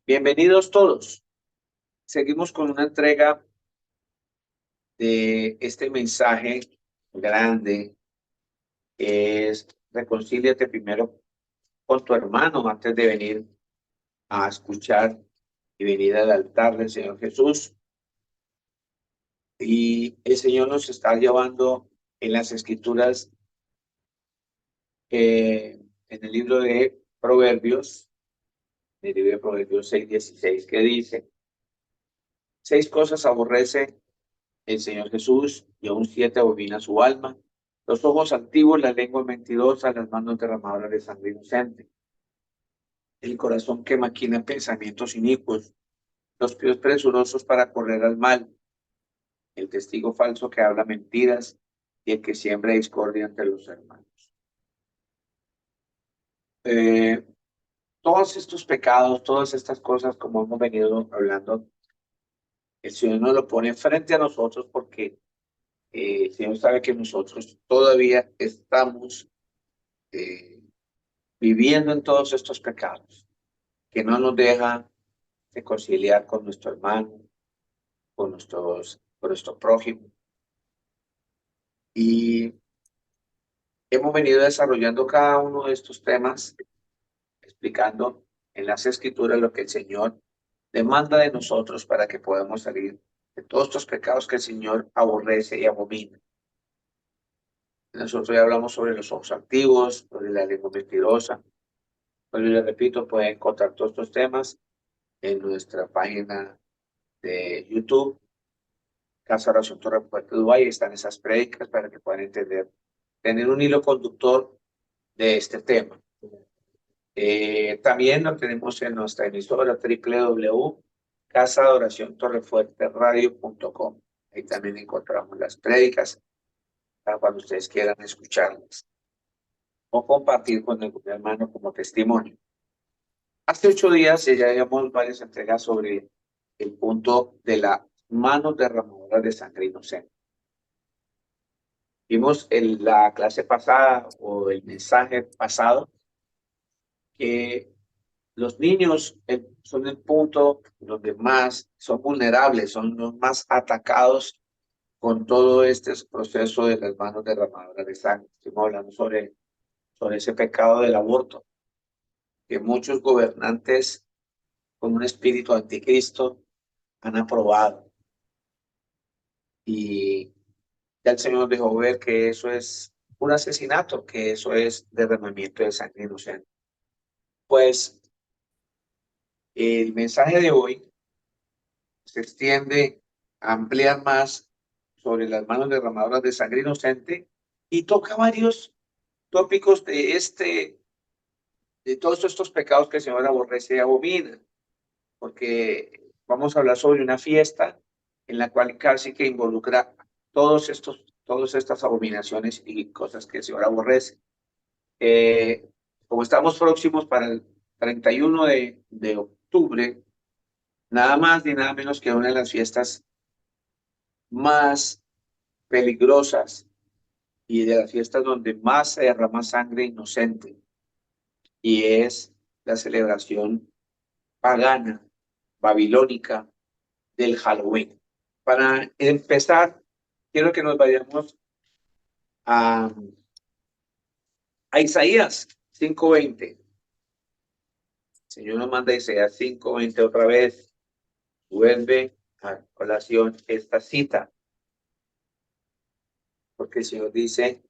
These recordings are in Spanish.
Bienvenidos todos. Seguimos con una entrega de este mensaje grande que es reconcíliate primero con tu hermano antes de venir a escuchar y venir al altar del Señor Jesús. Y el Señor nos está llevando en las Escrituras, en el libro de Proverbios, el libro de Proverbios 6:16, que dice: seis cosas aborrece el Señor Jesús, y aún siete abomina su alma: los ojos altivos, la lengua mentirosa, las manos derramadoras de sangre inocente, el corazón que maquina pensamientos inicuos, los pies presurosos para correr al mal, el testigo falso que habla mentiras, y el que siembra discordia entre los hermanos. Eh, todos estos pecados, todas estas cosas, como hemos venido hablando, el Señor nos lo pone frente a nosotros porque el Señor sabe que nosotros todavía estamos eh, viviendo en todos estos pecados, que no nos deja reconciliar con nuestro hermano, con nuestro prójimo. Y hemos venido desarrollando cada uno de estos temas, explicando en las Escrituras lo que el Señor demanda de nosotros para que podamos salir de todos estos pecados que el Señor aborrece y abomina. Nosotros ya hablamos sobre los ojos activos, sobre la lengua mentirosa. Pero les repito, pueden encontrar todos estos temas en nuestra página de YouTube, Casa Oración Torre Fuerte Dubái. Están esas prédicas para que puedan entender, tener un hilo conductor de este tema. También lo tenemos en nuestra emisora www.casadoraciontorrefuerteradio.com. Ahí también encontramos las prédicas para cuando ustedes quieran escucharlas o compartir con algún hermano como testimonio. Hace 8 días ya llevamos varias entregas sobre el punto de la mano derramadora de sangre inocente. Vimos en la clase pasada o el mensaje pasado que los niños son el punto donde más son vulnerables, son los más atacados con todo este proceso de las manos derramadoras de sangre. Estamos hablando sobre ese pecado del aborto, que muchos gobernantes con un espíritu anticristo han aprobado. Y ya el Señor dejó ver que eso es un asesinato, que eso es derramamiento de sangre inocente. Pues el mensaje de hoy se extiende a ampliar más sobre las manos derramadoras de sangre inocente y toca varios tópicos de todos estos pecados que el Señor aborrece y abomina, porque vamos a hablar sobre una fiesta en la cual casi que involucra todas estas abominaciones y cosas que el Señor aborrece. Eh, Como estamos próximos para el 31 de octubre, nada más ni nada menos que una de las fiestas más peligrosas y de las fiestas donde más se derrama sangre inocente, y es la celebración pagana, babilónica del Halloween. Para empezar, quiero que nos vayamos a, a Isaías 5:20. El Señor nos manda Isaías 5:20 otra vez. Vuelve a colación esta cita, porque el Señor dice: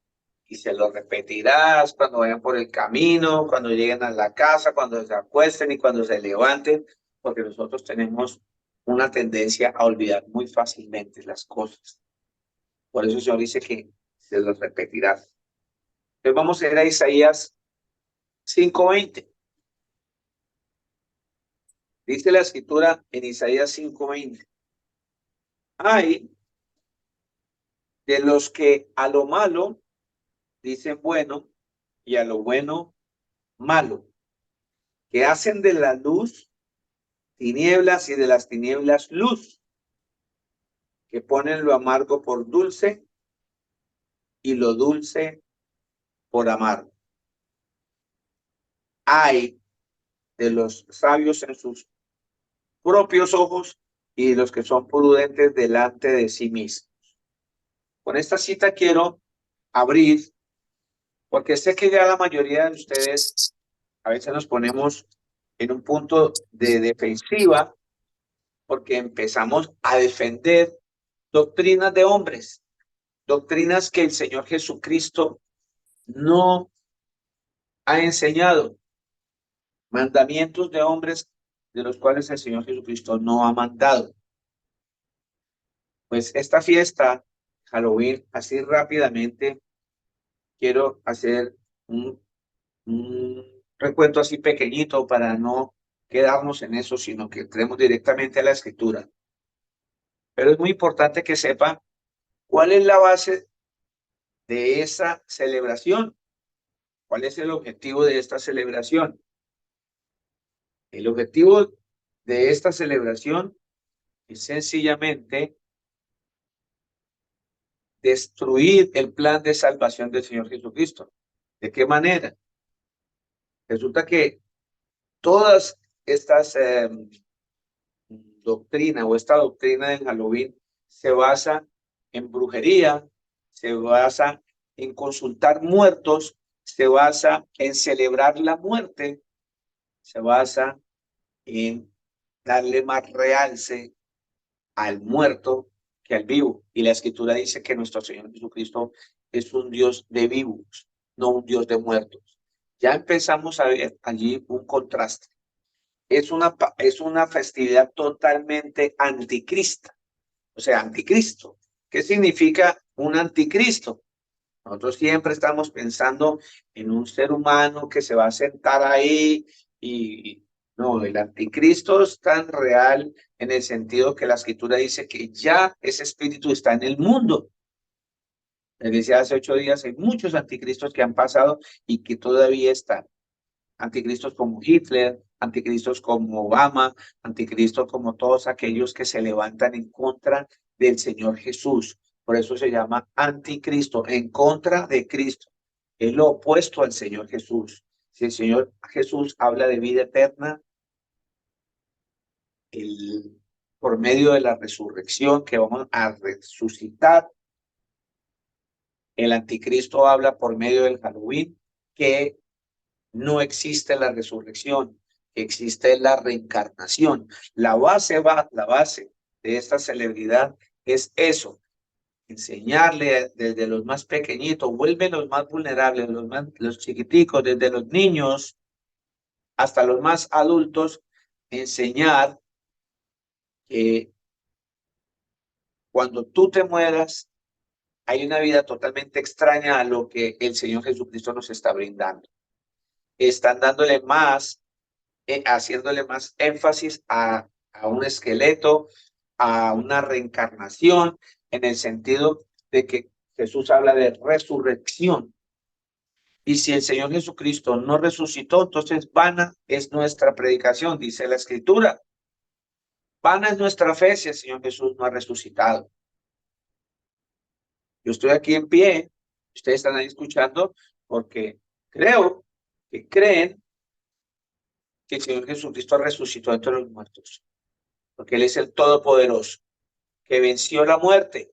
y se lo repetirás cuando vayan por el camino, cuando lleguen a la casa, cuando se acuesten y cuando se levanten, porque nosotros tenemos una tendencia a olvidar muy fácilmente las cosas. Por eso el Señor dice que se lo repetirás. Entonces vamos a ir a Isaías 5:20. Dice la escritura en Isaías 5:20: hay de los que a lo malo dicen bueno y a lo bueno malo, que hacen de la luz tinieblas y de las tinieblas luz, que ponen lo amargo por dulce y lo dulce por amargo. Hay de los sabios en sus propios ojos y los que son prudentes delante de sí mismos. Con esta cita quiero abrir, porque sé que ya la mayoría de ustedes a veces nos ponemos en un punto de defensiva porque empezamos a defender doctrinas de hombres, doctrinas que el Señor Jesucristo no ha enseñado, mandamientos de hombres de los cuales el Señor Jesucristo no ha mandado. Pues esta fiesta, Halloween, así rápidamente, quiero hacer un recuento así pequeñito para no quedarnos en eso, sino que entremos directamente a la escritura. Pero es muy importante que sepa cuál es la base de esa celebración, cuál es el objetivo de esta celebración. El objetivo de esta celebración es sencillamente destruir el plan de salvación del Señor Jesucristo. ¿De qué manera? Resulta que todas estas doctrina o esta doctrina del Halloween se basa en brujería, se basa en consultar muertos, se basa en celebrar la muerte, se basa en darle más realce al muerto que al vivo. Y la escritura dice que nuestro Señor Jesucristo es un Dios de vivos, no un Dios de muertos. Ya empezamos a ver allí un contraste. Es una festividad totalmente anticrista, o sea, anticristo. ¿Qué significa un anticristo? Nosotros siempre estamos pensando en un ser humano que se va a sentar ahí y no, el anticristo es tan real en el sentido que la escritura dice que ya ese espíritu está en el mundo. Les decía hace 8 días, hay muchos anticristos que han pasado y que todavía están. Anticristos como Hitler, anticristos como Obama, anticristos como todos aquellos que se levantan en contra del Señor Jesús. Por eso se llama anticristo, en contra de Cristo. Es lo opuesto al Señor Jesús. Si el Señor Jesús habla de vida eterna, por medio de la resurrección que vamos a resucitar, el anticristo habla por medio del Halloween que no existe la resurrección, existe la reencarnación. La base de esta celebridad es eso, enseñarle desde los más pequeñitos, vuelve los más vulnerables, los chiquiticos, desde los niños hasta los más adultos, enseñar que cuando tú te mueras, hay una vida totalmente extraña a lo que el Señor Jesucristo nos está brindando. Están dándole más haciéndole más énfasis a un esqueleto, a una reencarnación, en el sentido de que Jesús habla de resurrección. Y si el Señor Jesucristo no resucitó, entonces vana es nuestra predicación, dice la Escritura. Vana es nuestra fe si el Señor Jesús no ha resucitado. Yo estoy aquí en pie, ustedes están ahí escuchando, porque creo que creen que el Señor Jesucristo resucitó entre los muertos, porque Él es el Todopoderoso, que venció la muerte.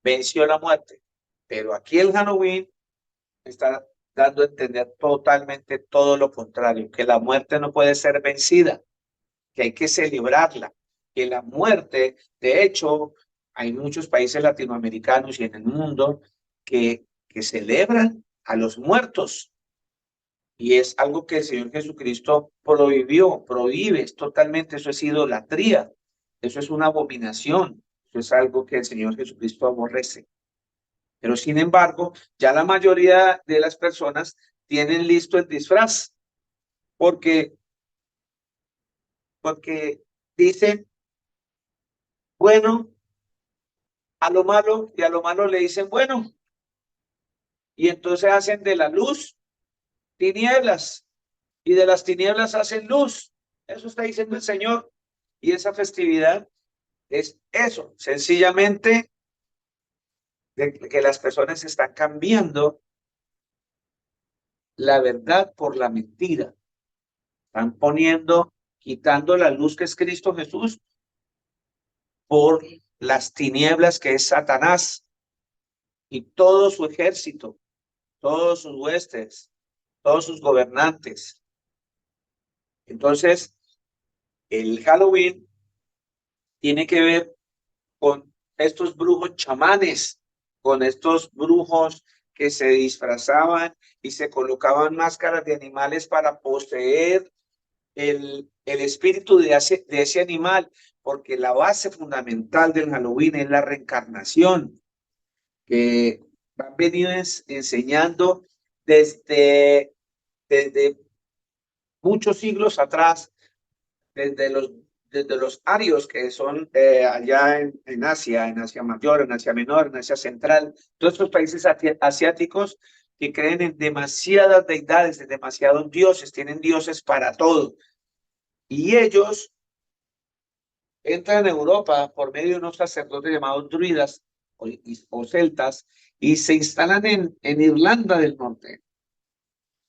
Pero aquí el Halloween está dando a entender totalmente todo lo contrario, que la muerte no puede ser vencida, que hay que celebrarla, que la muerte, de hecho, hay muchos países latinoamericanos y en el mundo que celebran a los muertos. Y es algo que el Señor Jesucristo prohíbe, es totalmente, eso es idolatría, eso es una abominación, eso es algo que el Señor Jesucristo aborrece. Pero sin embargo, ya la mayoría de las personas tienen listo el disfraz, porque, porque dicen, bueno, a lo malo, y a lo malo le dicen, bueno, y entonces hacen de la luz tinieblas, y de las tinieblas hacen luz. Eso está diciendo el Señor. Y esa festividad es eso, sencillamente de que las personas están cambiando la verdad por la mentira. Están poniendo quitando la luz que es Cristo Jesús por las tinieblas que es Satanás y todo su ejército, todos sus huestes, todos sus gobernantes. Entonces, el Halloween tiene que ver con estos brujos chamanes, con estos brujos que se disfrazaban y se colocaban máscaras de animales para poseer el espíritu de ese animal, porque la base fundamental del Halloween es la reencarnación, que han venido enseñando desde muchos siglos atrás, desde los arios que son allá en Asia, en Asia Mayor, en Asia Menor, en Asia Central, todos estos países asiáticos que creen en demasiadas deidades, en demasiados dioses, tienen dioses para todo. Y ellos entran a Europa por medio de unos sacerdotes llamados druidas o celtas y se instalan en Irlanda del Norte.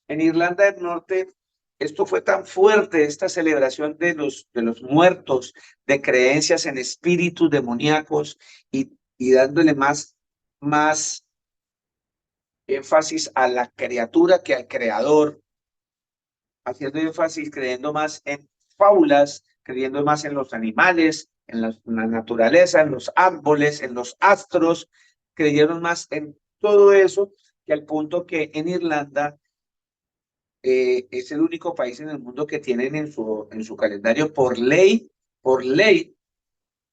En Irlanda del Norte, esto fue tan fuerte, esta celebración de los muertos, de creencias en espíritus demoníacos y dándole más énfasis a la criatura que al creador, haciendo énfasis, creyendo más en fábulas, creyendo más en los animales, en la naturaleza, en los árboles, en los astros, creyeron más en todo eso, que al punto que en Irlanda es el único país en el mundo que tienen en su calendario por ley,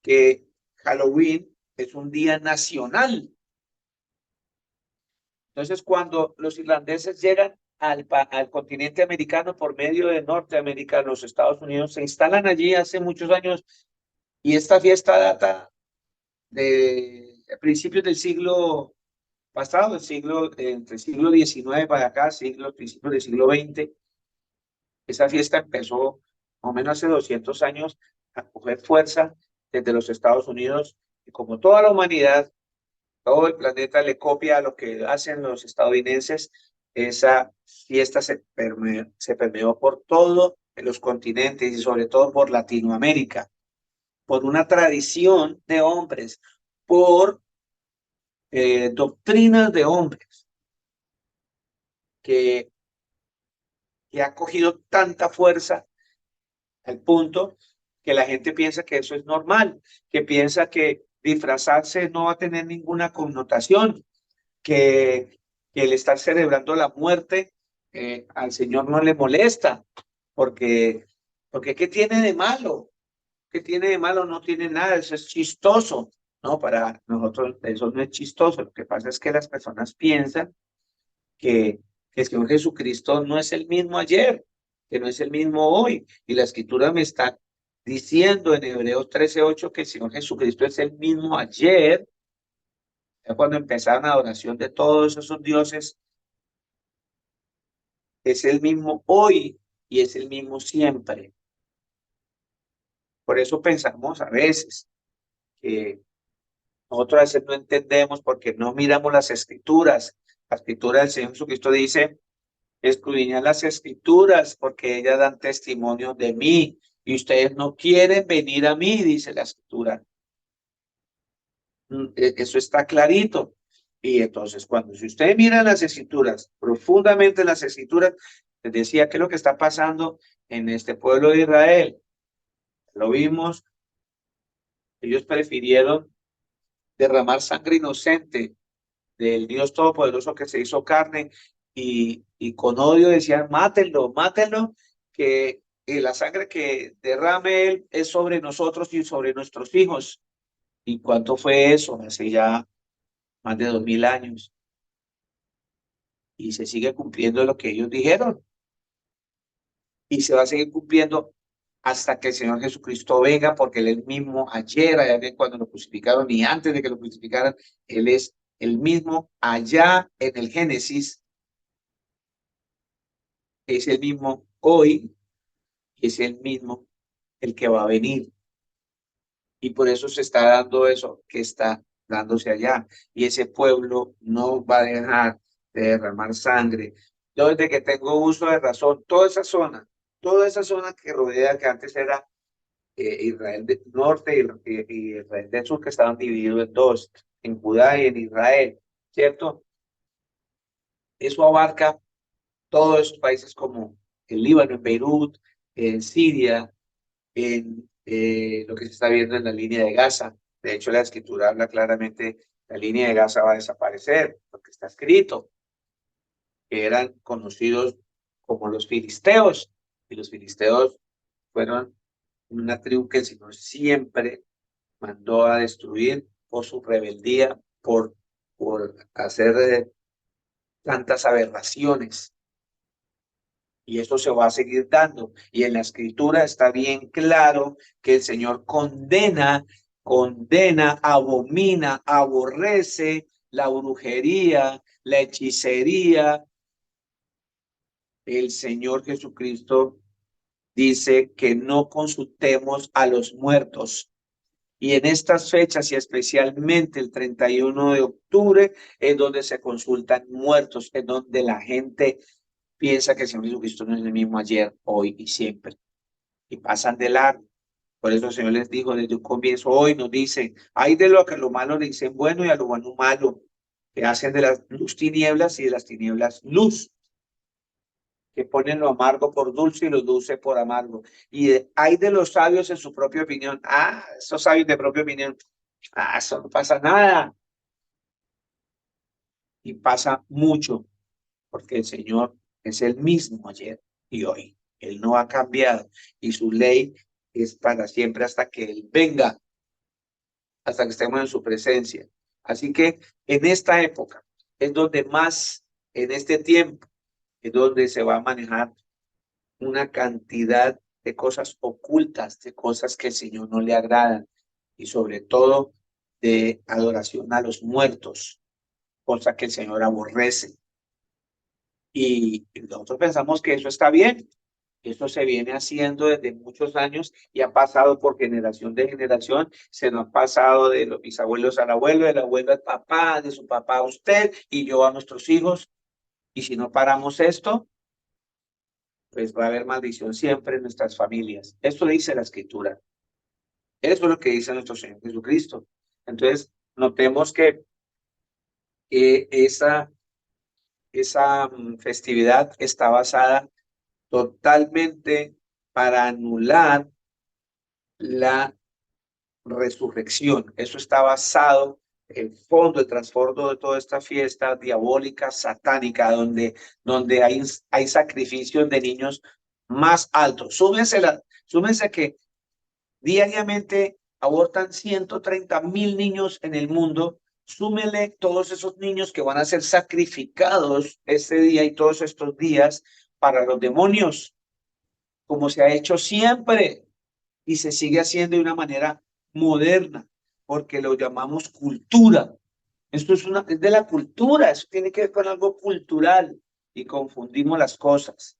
que Halloween es un día nacional. Entonces, cuando los irlandeses llegan al continente americano por medio de Norteamérica, los Estados Unidos, se instalan allí hace muchos años y esta fiesta data de principios del siglo pasado, entre el siglo XIX para acá, principios del siglo XX. Esa fiesta empezó más o menos hace 200 años a coger fuerza desde los Estados Unidos y como toda la humanidad, todo el planeta le copia a lo que hacen los estadounidenses, esa fiesta se permeó por todos los continentes y sobre todo por Latinoamérica, por una tradición de hombres, por doctrinas de hombres que, que ha cogido tanta fuerza al punto que la gente piensa que eso es normal, que piensa que disfrazarse no va a tener ninguna connotación, que el estar celebrando la muerte al Señor no le molesta, porque ¿qué tiene de malo? ¿Qué tiene de malo? No tiene nada, eso es chistoso. No, para nosotros eso no es chistoso. Lo que pasa es que las personas piensan que el Señor Jesucristo no es el mismo ayer, que no es el mismo hoy. Y la Escritura me está diciendo en Hebreos 13:8 que el Señor Jesucristo es el mismo ayer. Ya cuando empezaron la adoración de todos esos dioses, es el mismo hoy y es el mismo siempre. Por eso pensamos a veces que nosotros a veces no entendemos porque no miramos las Escrituras. La Escritura del Señor Jesucristo dice: escudriñad las Escrituras porque ellas dan testimonio de mí y ustedes no quieren venir a mí, dice la Escritura. Eso está clarito. Y entonces, si usted mira las Escrituras, profundamente las Escrituras, les decía que lo que está pasando en este pueblo de Israel, lo vimos, ellos prefirieron derramar sangre inocente del Dios Todopoderoso que se hizo carne y con odio decían: mátenlo, mátenlo, que la sangre que derrame él es sobre nosotros y sobre nuestros hijos. ¿Y cuánto fue eso? Hace ya más de 2000 años. Y se sigue cumpliendo lo que ellos dijeron. Y se va a seguir cumpliendo hasta que el Señor Jesucristo venga, porque Él es el mismo ayer, allá cuando lo crucificaron y antes de que lo crucificaran, Él es el mismo allá en el Génesis, es el mismo hoy, es el mismo el que va a venir. Y por eso se está dando eso que está dándose allá. Y ese pueblo no va a dejar de derramar sangre. Yo desde que tengo uso de razón, toda esa zona, toda esa zona que rodea, que antes era Israel del norte y Israel del sur, que estaban divididos en dos, en Judá y en Israel, ¿cierto? Eso abarca todos esos países como el Líbano, en Beirut, en Siria, en lo que se está viendo en la línea de Gaza. De hecho, la escritura habla claramente, la línea de Gaza va a desaparecer, porque está escrito, que eran conocidos como los filisteos, y los filisteos fueron una tribu que el Señor siempre mandó a destruir por su rebeldía, por hacer tantas aberraciones. Y eso se va a seguir dando. Y en la escritura está bien claro que el Señor condena, abomina, aborrece la brujería, la hechicería. El Señor Jesucristo dice que no consultemos a los muertos. Y en estas fechas y especialmente el 31 de octubre es donde se consultan muertos, es donde la gente piensa que el Señor Jesucristo no es el mismo ayer, hoy y siempre. Y pasan de largo. Por eso el Señor les dijo desde un comienzo, hoy nos dice, hay de lo que a lo malo le dicen bueno y a lo bueno malo, que hacen de la luz tinieblas y de las tinieblas luz, que ponen lo amargo por dulce y lo dulce por amargo. Hay de los sabios en su propia opinión. Ah, esos sabios de propia opinión. Ah, eso no pasa nada. Y pasa mucho, porque el Señor es el mismo ayer y hoy. Él no ha cambiado y su ley es para siempre hasta que Él venga, hasta que estemos en su presencia. Así que en esta época es donde más, en este tiempo, es donde se va a manejar una cantidad de cosas ocultas, de cosas que el Señor no le agradan y sobre todo de adoración a los muertos, cosa que el Señor aborrece. Y nosotros pensamos que eso está bien. Eso se viene haciendo desde muchos años y ha pasado por generación de generación. Se nos ha pasado de los bisabuelos al abuelo, del abuelo al papá, de su papá a usted y yo a nuestros hijos. Y si no paramos esto, pues va a haber maldición siempre en nuestras familias. Esto dice la escritura. Eso es lo que dice nuestro Señor Jesucristo. Entonces, notemos que esa, esa festividad está basada totalmente para anular la resurrección. Eso está basado, el fondo, el trasfondo de toda esta fiesta diabólica, satánica, donde hay sacrificios de niños más altos. Súmense que diariamente abortan 130.000 niños en el mundo. Súmele todos esos niños que van a ser sacrificados este día y todos estos días para los demonios, como se ha hecho siempre y se sigue haciendo de una manera moderna, porque lo llamamos cultura. Esto es de la cultura, eso tiene que ver con algo cultural y confundimos las cosas.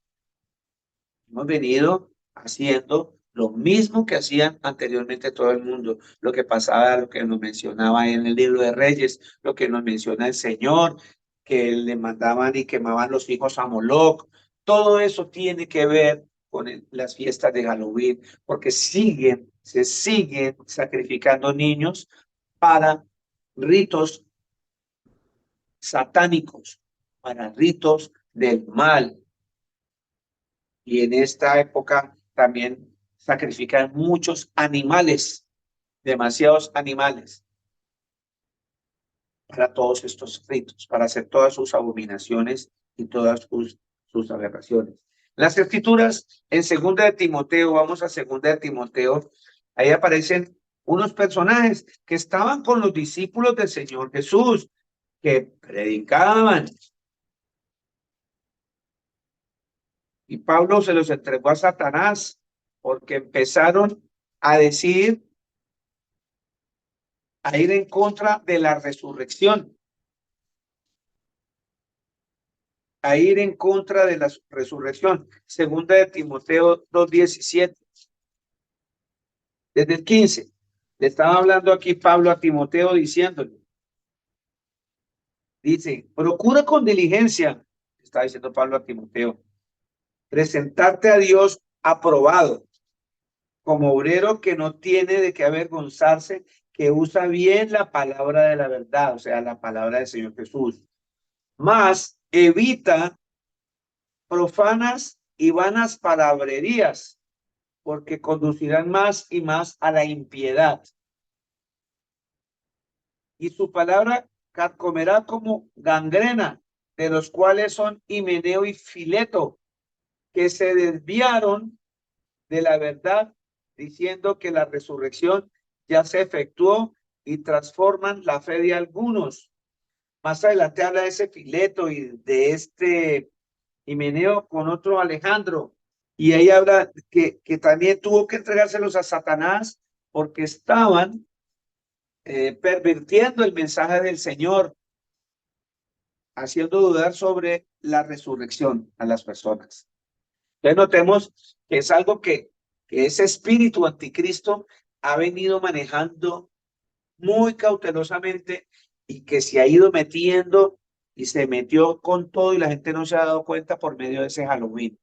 Hemos venido haciendo lo mismo que hacían anteriormente todo el mundo, lo que pasaba, lo que nos mencionaba en el libro de Reyes, lo que nos menciona el Señor, que le mandaban y quemaban los hijos a Moloc. Todo eso tiene que ver con las fiestas de Halloween, porque se siguen sacrificando niños para ritos satánicos, para ritos del mal. Y en esta época también sacrifican muchos animales, demasiados animales, para todos estos ritos, para hacer todas sus abominaciones y todas sus aberraciones. Las escrituras en segunda de Timoteo, vamos a segunda de Timoteo, ahí aparecen unos personajes que estaban con los discípulos del Señor Jesús, que predicaban. Y Pablo se los entregó a Satanás porque empezaron a decir, a ir en contra de la resurrección, a ir en contra de la resurrección. Segunda de Timoteo 2:17, desde el 15. Le estaba hablando aquí Pablo a Timoteo diciéndole, dice, procura con diligencia, está diciendo Pablo a Timoteo, presentarte a Dios aprobado, como obrero que no tiene de qué avergonzarse, que usa bien la palabra de la verdad, o sea, la palabra del Señor Jesús. Más evita profanas y vanas palabrerías, porque conducirán más y más a la impiedad. Y su palabra comerá como gangrena, de los cuales son Himeneo y Fileto, que se desviaron de la verdad, diciendo que la resurrección ya se efectuó y transforman la fe de algunos. Más adelante habla de ese Fileto y de este Himeneo con otro Alejandro. Y ahí habla que también tuvo que entregárselos a Satanás porque estaban pervirtiendo el mensaje del Señor, haciendo dudar sobre la resurrección a las personas. Entonces notemos que es algo que ese espíritu anticristo ha venido manejando muy cautelosamente y que se ha ido metiendo y se metió con todo y la gente no se ha dado cuenta por medio de ese Halloween.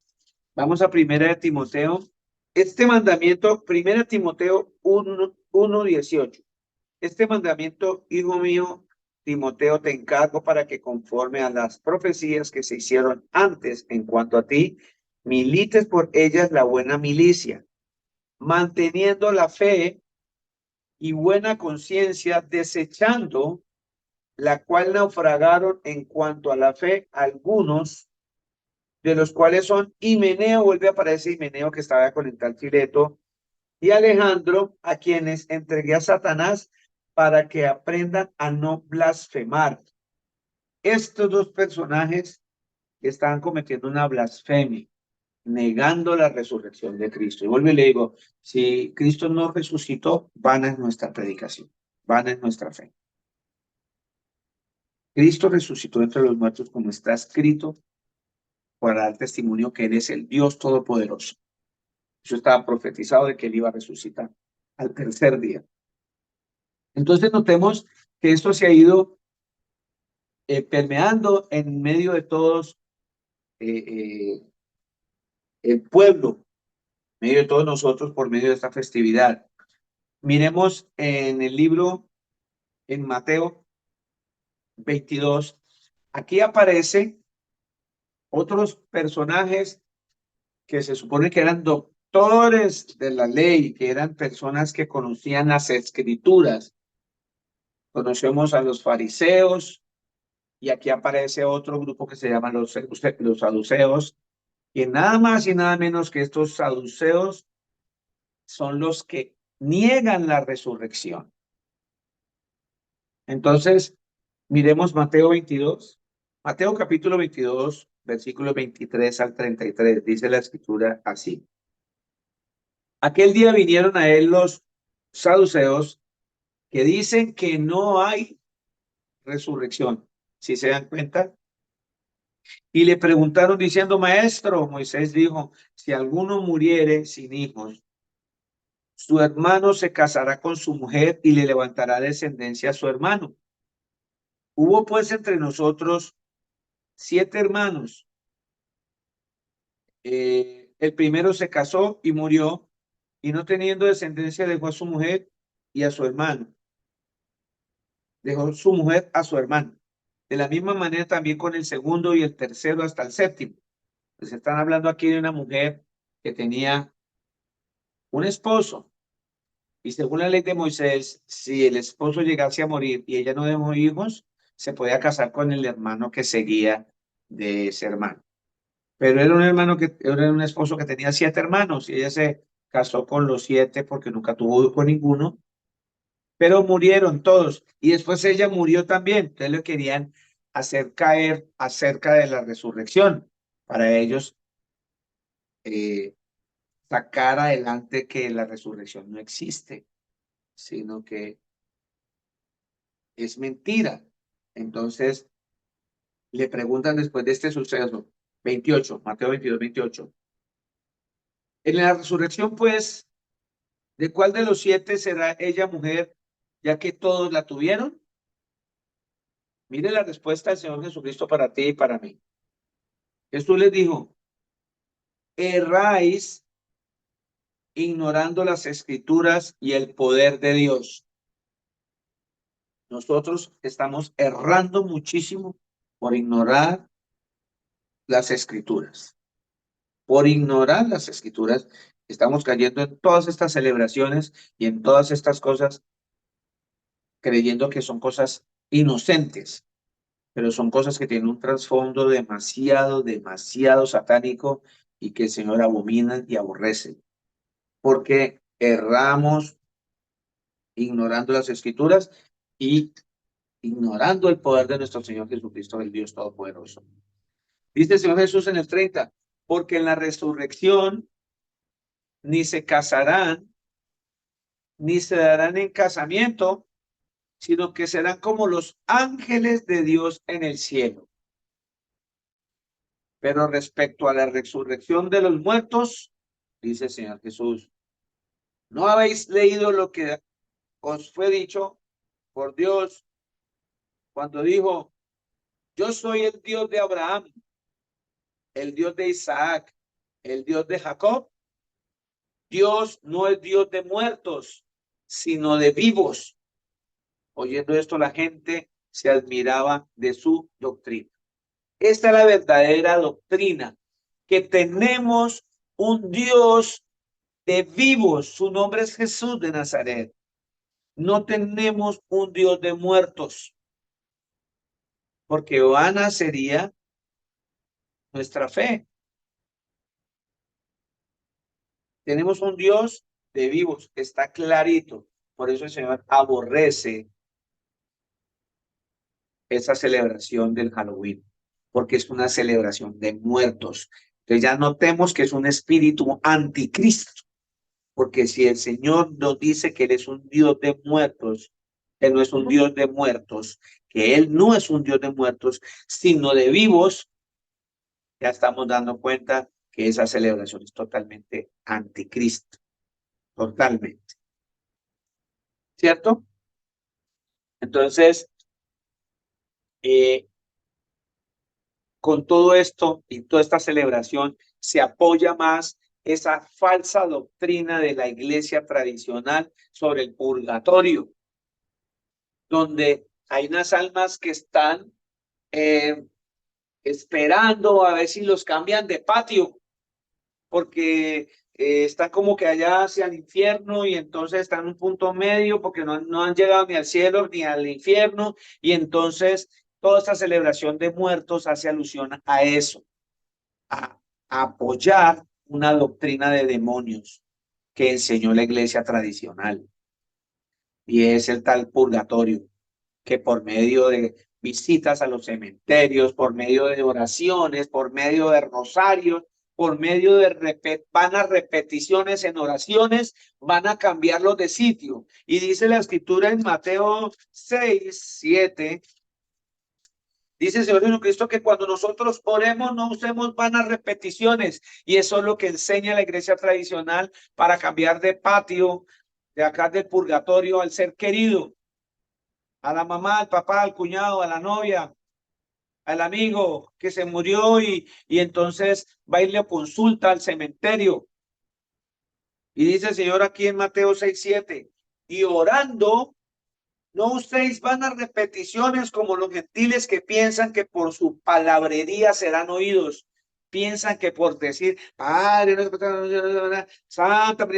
Vamos a primera de Timoteo. Este mandamiento, primera Timoteo 1:18. Este mandamiento, hijo mío, Timoteo, te encargo para que conforme a las profecías que se hicieron antes en cuanto a ti, milites por ellas la buena milicia, manteniendo la fe y buena conciencia, desechando la cual naufragaron en cuanto a la fe algunos, de los cuales son Himeneo, vuelve a aparecer Himeneo que estaba con el tal Fileto, y Alejandro, a quienes entregué a Satanás para que aprendan a no blasfemar. Estos dos personajes estaban cometiendo una blasfemia, negando la resurrección de Cristo. Y vuelvo y le digo, si Cristo no resucitó, vana es nuestra predicación, vana es nuestra fe. Cristo resucitó entre los muertos como está escrito para dar testimonio que Él es el Dios Todopoderoso. Eso estaba profetizado de que Él iba a resucitar al tercer día. Entonces notemos que esto se ha ido permeando en medio de todos el pueblo, en medio de todos nosotros por medio de esta festividad. Miremos en el libro, en Mateo 22, aquí aparecen otros personajes que se supone que eran doctores de la ley, que eran personas que conocían las escrituras. Conocemos a los fariseos y aquí aparece otro grupo que se llama los saduceos, que nada más y nada menos que estos saduceos son los que niegan la resurrección. Entonces, miremos Mateo 22. Mateo capítulo 22, versículos 23 al 33, dice la escritura así. Aquel día vinieron a él los saduceos que dicen que no hay resurrección, si se dan cuenta, y le preguntaron diciendo, maestro, Moisés dijo, si alguno muriere sin hijos, su hermano se casará con su mujer y le levantará descendencia a su hermano. Hubo pues entre nosotros 7 hermanos. El primero se casó y murió, y no teniendo descendencia dejó a su mujer y a su hermano. Dejó su mujer a su hermano. De la misma manera también con el segundo y el tercero hasta el séptimo. Pues están hablando aquí de una mujer que tenía un esposo. Y según la ley de Moisés, si el esposo llegase a morir y ella no dejó hijos, se podía casar con el hermano que seguía de ese hermano. Pero era un hermano era un esposo que tenía 7 hermanos y ella se casó con los 7 porque nunca tuvo hijo ninguno, pero murieron todos y después ella murió también. Entonces le querían hacer caer acerca de la resurrección para ellos sacar adelante que la resurrección no existe, sino que es mentira. Entonces le preguntan después de este suceso, 28, Mateo 22, 28. En la resurrección, pues, ¿de cuál de los 7 será ella mujer, ya que todos la tuvieron? Mire la respuesta del Señor Jesucristo para ti y para mí. Jesús les dijo, erráis ignorando las escrituras y el poder de Dios. Nosotros estamos errando muchísimo por ignorar las escrituras. Por ignorar las escrituras, estamos cayendo en todas estas celebraciones y en todas estas cosas, creyendo que son cosas inocentes, pero son cosas que tienen un trasfondo demasiado satánico y que el Señor abomina y aborrece, porque erramos ignorando las escrituras y ignorando el poder de nuestro Señor Jesucristo, el Dios Todopoderoso. Dice el Señor Jesús en el 30, porque en la resurrección ni se casarán, ni se darán en casamiento, sino que serán como los ángeles de Dios en el cielo. Pero respecto a la resurrección de los muertos, dice el Señor Jesús, ¿no habéis leído lo que os fue dicho por Dios cuando dijo, yo soy el Dios de Abraham, el Dios de Isaac, el Dios de Jacob? Dios no es Dios de muertos, sino de vivos. Oyendo esto, la gente se admiraba de su doctrina. Esta es la verdadera doctrina, que tenemos un Dios de vivos. Su nombre es Jesús de Nazaret. No tenemos un Dios de muertos, porque vana sería nuestra fe. Tenemos un Dios de vivos, está clarito. Por eso el Señor aborrece esa celebración del Halloween, porque es una celebración de muertos. Entonces ya notemos que es un espíritu anticristo, porque si el Señor nos dice que Él es un Dios de muertos, Él no es un Dios de muertos, que Él no es un Dios de muertos, sino de vivos, ya estamos dando cuenta que esa celebración es totalmente anticristo, totalmente, ¿cierto? Entonces, con todo esto y toda esta celebración se apoya más esa falsa doctrina de la iglesia tradicional sobre el purgatorio, donde hay unas almas que están esperando a ver si los cambian de patio, porque están como que allá hacia el infierno y entonces están en un punto medio porque no han llegado ni al cielo ni al infierno, y entonces toda esta celebración de muertos hace alusión a eso, a apoyar una doctrina de demonios que enseñó la iglesia tradicional, y es el tal purgatorio, que por medio de visitas a los cementerios, por medio de oraciones, por medio de rosarios, por medio de vanas repeticiones en oraciones, van a cambiarlos de sitio. Y dice la escritura en Mateo 6:7, dice el Señor Jesucristo que cuando nosotros oremos no usemos vanas repeticiones, y eso es lo que enseña la iglesia tradicional para cambiar de patio, de acá del purgatorio, al ser querido, a la mamá, al papá, al cuñado, a la novia, al amigo que se murió, y entonces va y le consulta al cementerio. Y dice el Señor aquí en Mateo 6:7, y orando, no uséis vanas repeticiones como los gentiles que piensan que por su palabrería serán oídos. Piensan que por decir, Padre, Santa,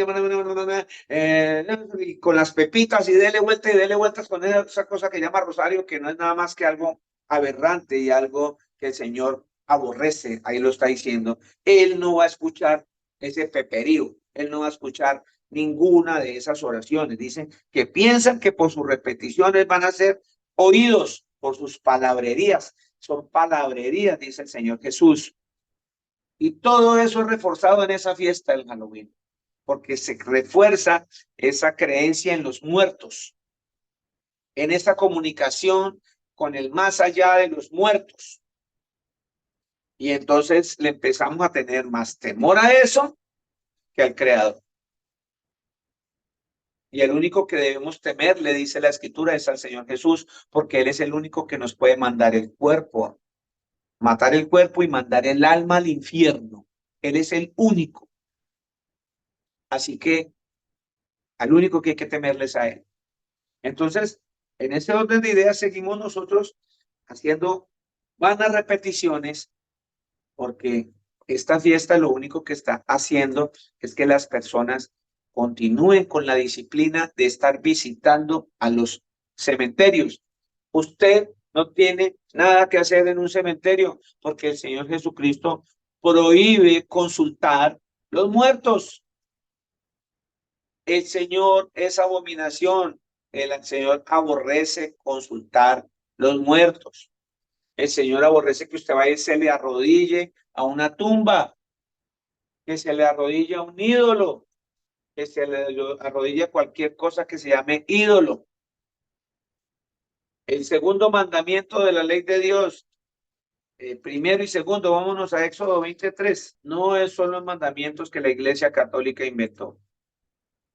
y con las pepitas y dele vueltas con esa cosa que llama rosario, que no es nada más que algo aberrante y algo que el Señor aborrece. Ahí lo está diciendo. Él no va a escuchar ese peperío, él no va a escuchar ninguna de esas oraciones. Dicen que piensan que por sus repeticiones van a ser oídos por sus palabrerías. Son palabrerías, dice el Señor Jesús. Y todo eso es reforzado en esa fiesta del Halloween, porque se refuerza esa creencia en los muertos, en esa comunicación con el más allá de los muertos. Y entonces le empezamos a tener más temor a eso que al Creador. Y el único que debemos temer, le dice la Escritura, es al Señor Jesús, porque Él es el único que nos puede mandar el cuerpo, matar el cuerpo y mandar el alma al infierno. Él es el único. Así que al único que hay que temerles a él. Entonces, en ese orden de ideas seguimos nosotros haciendo vanas repeticiones porque esta fiesta lo único que está haciendo es que las personas continúen con la disciplina de estar visitando a los cementerios. Usted no tiene nada que hacer en un cementerio porque el Señor Jesucristo prohíbe consultar los muertos. El Señor es abominación. El Señor aborrece consultar los muertos. El Señor aborrece que usted vaya y se le arrodille a una tumba, que se le arrodille a un ídolo, que se le arrodille a cualquier cosa que se llame ídolo. El segundo mandamiento de la ley de Dios, primero y segundo, vámonos a Éxodo 23. No son los mandamientos que la Iglesia Católica inventó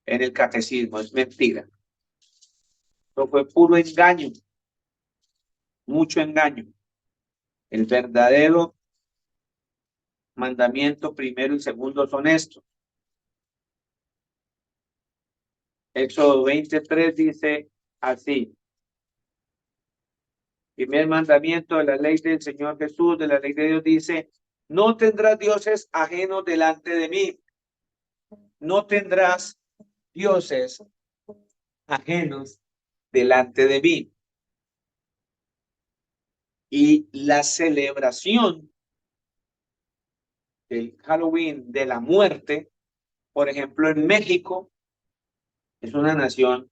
en el catecismo, es mentira. Eso fue puro engaño, mucho engaño. El verdadero mandamiento primero y segundo son estos. Éxodo 23 dice así. Primer mandamiento de la ley del Señor Jesús, de la ley de Dios, dice: no tendrás dioses ajenos delante de mí. No tendrás dioses ajenos delante de mí. Y la celebración del Halloween de la muerte, por ejemplo, en México, es una nación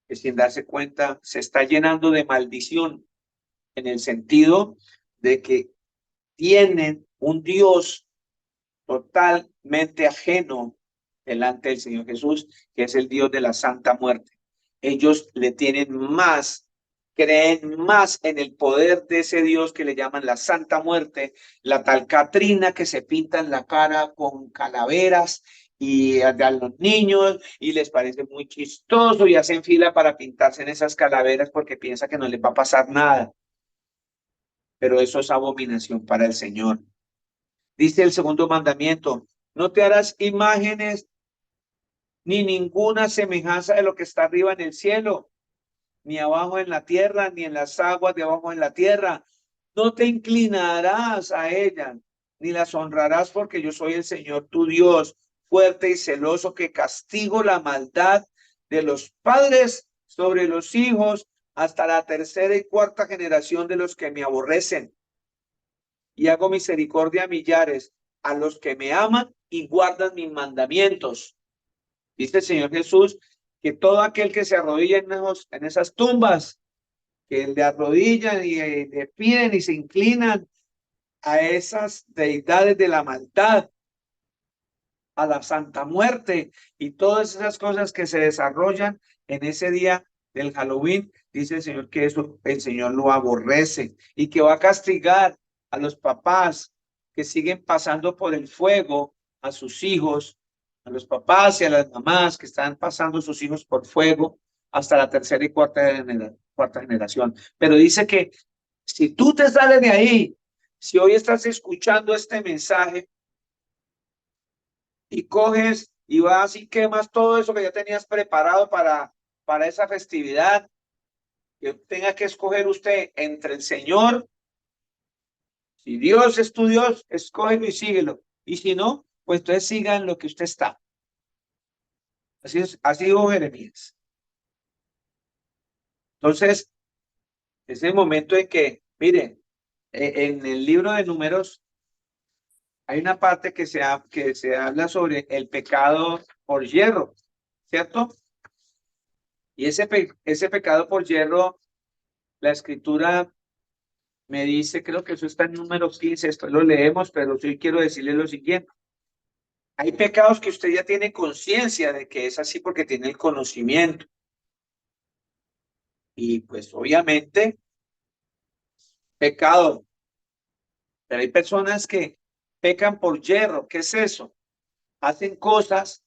que sin darse cuenta se está llenando de maldición, en el sentido de que tienen un Dios totalmente ajeno delante del Señor Jesús, que es el Dios de la Santa Muerte. Ellos le tienen más, creen más en el poder de ese Dios que le llaman la Santa Muerte, la tal Catrina que se pinta en la cara con calaveras y a los niños y les parece muy chistoso y hacen fila para pintarse en esas calaveras porque piensa que no les va a pasar nada. Pero eso es abominación para el Señor. Dice el segundo mandamiento: no te harás imágenes ni ninguna semejanza de lo que está arriba en el cielo, ni abajo en la tierra, ni en las aguas de abajo en la tierra. No te inclinarás a ellas, ni las honrarás, porque yo soy el Señor tu Dios, fuerte y celoso, que castigo la maldad de los padres sobre los hijos hasta la tercera y cuarta generación de los que me aborrecen. Y hago misericordia a millares, a los que me aman y guardan mis mandamientos. Dice el Señor Jesús que todo aquel que se arrodilla en esas tumbas, que le arrodillan y le piden y se inclinan a esas deidades de la maldad, a la Santa Muerte y todas esas cosas que se desarrollan en ese día del Halloween, dice el Señor que eso el Señor lo aborrece y que va a castigar a los papás que siguen pasando por el fuego a sus hijos, a los papás y a las mamás que están pasando sus hijos por fuego hasta la tercera y cuarta generación. Pero dice que si tú te sales de ahí, si hoy estás escuchando este mensaje y coges y vas y quemas todo eso que ya tenías preparado para esa festividad, que tenga que escoger usted entre el Señor. Si Dios es tu Dios, escógelo y síguelo. Y si no, pues entonces sigan lo que usted está. Así es, así dijo Jeremías. Entonces, es el momento en que, mire, en el libro de Números hay una parte que se habla sobre el pecado por hierro, ¿cierto? Y ese pecado por hierro, la escritura me dice, creo que eso está en Números 15, esto lo leemos, pero sí quiero decirle lo siguiente. Hay pecados que usted ya tiene conciencia de que es así porque tiene el conocimiento. Y pues obviamente, pecado. Pero hay personas que pecan por hierro. ¿Qué es eso? Hacen cosas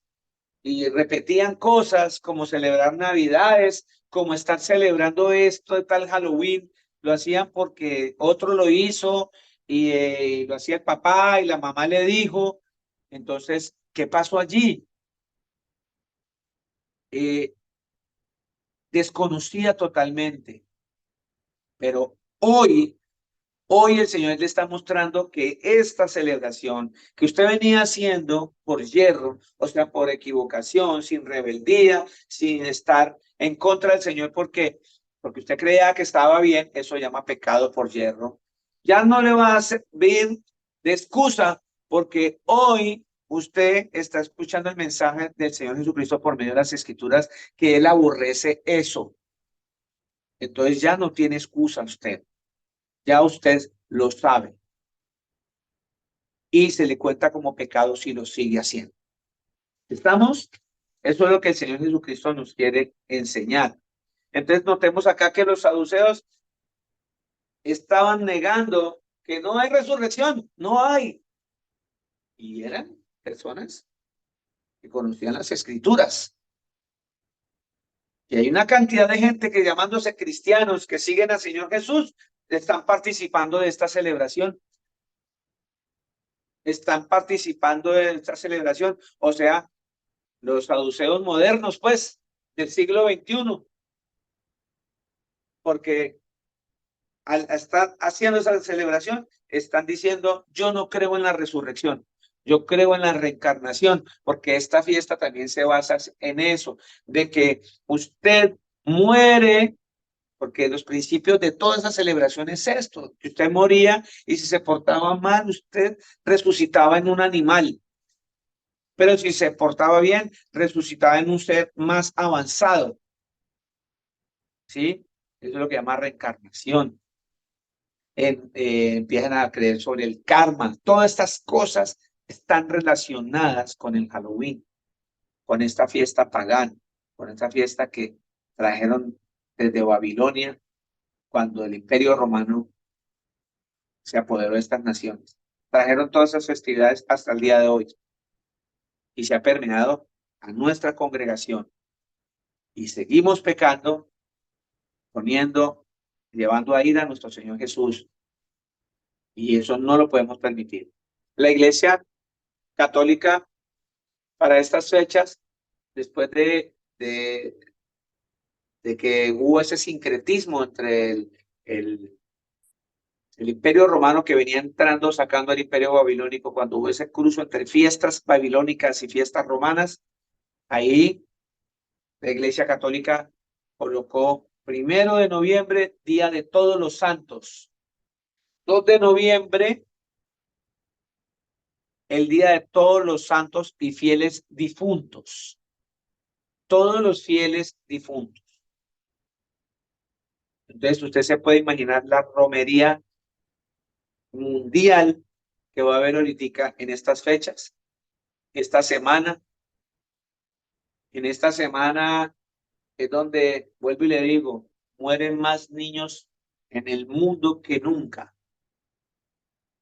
y repetían cosas como celebrar Navidades, como estar celebrando esto de tal Halloween. Lo hacían porque otro lo hizo y lo hacía el papá y la mamá le dijo. Entonces, ¿qué pasó allí? eh, desconocía totalmente, pero hoy el Señor le está mostrando que esta celebración que usted venía haciendo por yerro, o sea, por equivocación, sin rebeldía, sin estar en contra del Señor, porque usted creía que estaba bien, eso se llama pecado por yerro. Ya no le va a servir de excusa, porque hoy usted está escuchando el mensaje del Señor Jesucristo por medio de las Escrituras, que Él aborrece eso. Entonces ya no tiene excusa usted. Ya usted lo sabe y se le cuenta como pecado si lo sigue haciendo. ¿Estamos? Eso es lo que el Señor Jesucristo nos quiere enseñar. Entonces notemos acá que los saduceos estaban negando que no hay resurrección, no hay. Y eran personas que conocían las Escrituras. Y hay una cantidad de gente que llamándose cristianos que siguen al Señor Jesús están participando de esta celebración. Están participando de esta celebración. O sea, los saduceos modernos, pues, del siglo XXI, porque al estar haciendo esa celebración, están diciendo, yo no creo en la resurrección, yo creo en la reencarnación, porque esta fiesta también se basa en eso, de que usted muere, porque los principios de toda esa celebración es esto, que usted moría y si se portaba mal, usted resucitaba en un animal. Pero si se portaba bien, resucitaba en un ser más avanzado, ¿sí? Eso es lo que llama reencarnación. Empiezan a creer sobre el karma. Todas estas cosas están relacionadas con el Halloween, con esta fiesta pagana, con esta fiesta que trajeron desde Babilonia cuando el Imperio Romano se apoderó de estas naciones. Trajeron todas esas festividades hasta el día de hoy y se ha permeado a nuestra congregación y seguimos pecando, poniendo, llevando a ira a nuestro Señor Jesús y eso no lo podemos permitir. La Iglesia Católica para estas fechas, después de que hubo ese sincretismo entre el Imperio Romano que venía entrando, sacando al Imperio Babilónico, cuando hubo ese cruce entre fiestas babilónicas y fiestas romanas, ahí la Iglesia Católica colocó 1 de noviembre, Día de Todos los Santos, 2 de noviembre, el Día de Todos los Santos y Fieles Difuntos, todos los fieles difuntos. Entonces usted se puede imaginar la romería mundial que va a haber ahorita en estas fechas, esta semana. En esta semana es donde, vuelvo y le digo, mueren más niños en el mundo que nunca.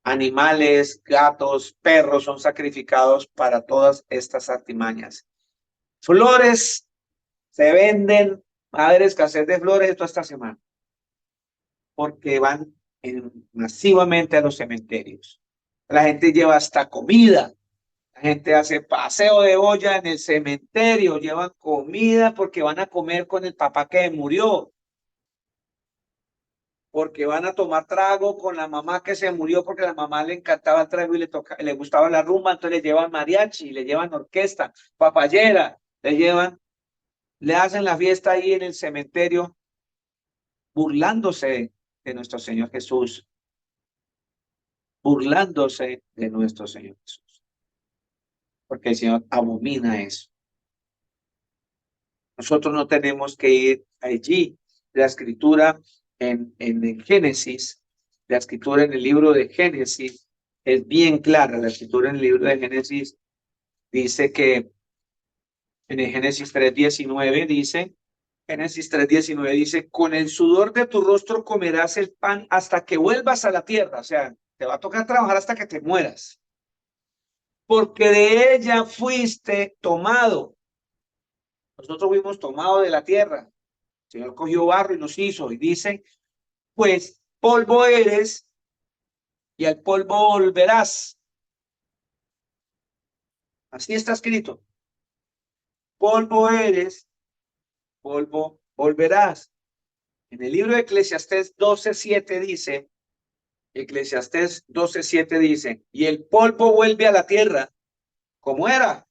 Animales, gatos, perros son sacrificados para todas estas artimañas. Flores se venden, va a haber escasez de flores toda esta semana, porque van masivamente a los cementerios. La gente lleva hasta comida. La gente hace paseo de olla en el cementerio, llevan comida porque van a comer con el papá que murió, porque van a tomar trago con la mamá que se murió porque a la mamá le encantaba el trago y le gustaba la rumba, entonces le llevan mariachi, le llevan orquesta, papayera, le hacen la fiesta ahí en el cementerio, burlándose de nuestro Señor Jesús, burlándose de nuestro Señor Jesús, porque el Señor abomina eso. Nosotros no tenemos que ir allí. La escritura en Génesis, la escritura en el libro de Génesis es bien clara. La escritura en el libro de Génesis dice que en el Génesis 3:19 dice, Génesis 3:19 dice, con el sudor de tu rostro comerás el pan hasta que vuelvas a la tierra. O sea, te va a tocar trabajar hasta que te mueras. Porque de ella fuiste tomado. Nosotros fuimos tomados de la tierra. El Señor cogió barro y nos hizo y dice, pues polvo eres y al polvo volverás. Así está escrito. Polvo eres polvo volverás. En el libro de Eclesiastés 12:7 dice, Eclesiastés 12:7 dice, y el polvo vuelve a la tierra como era,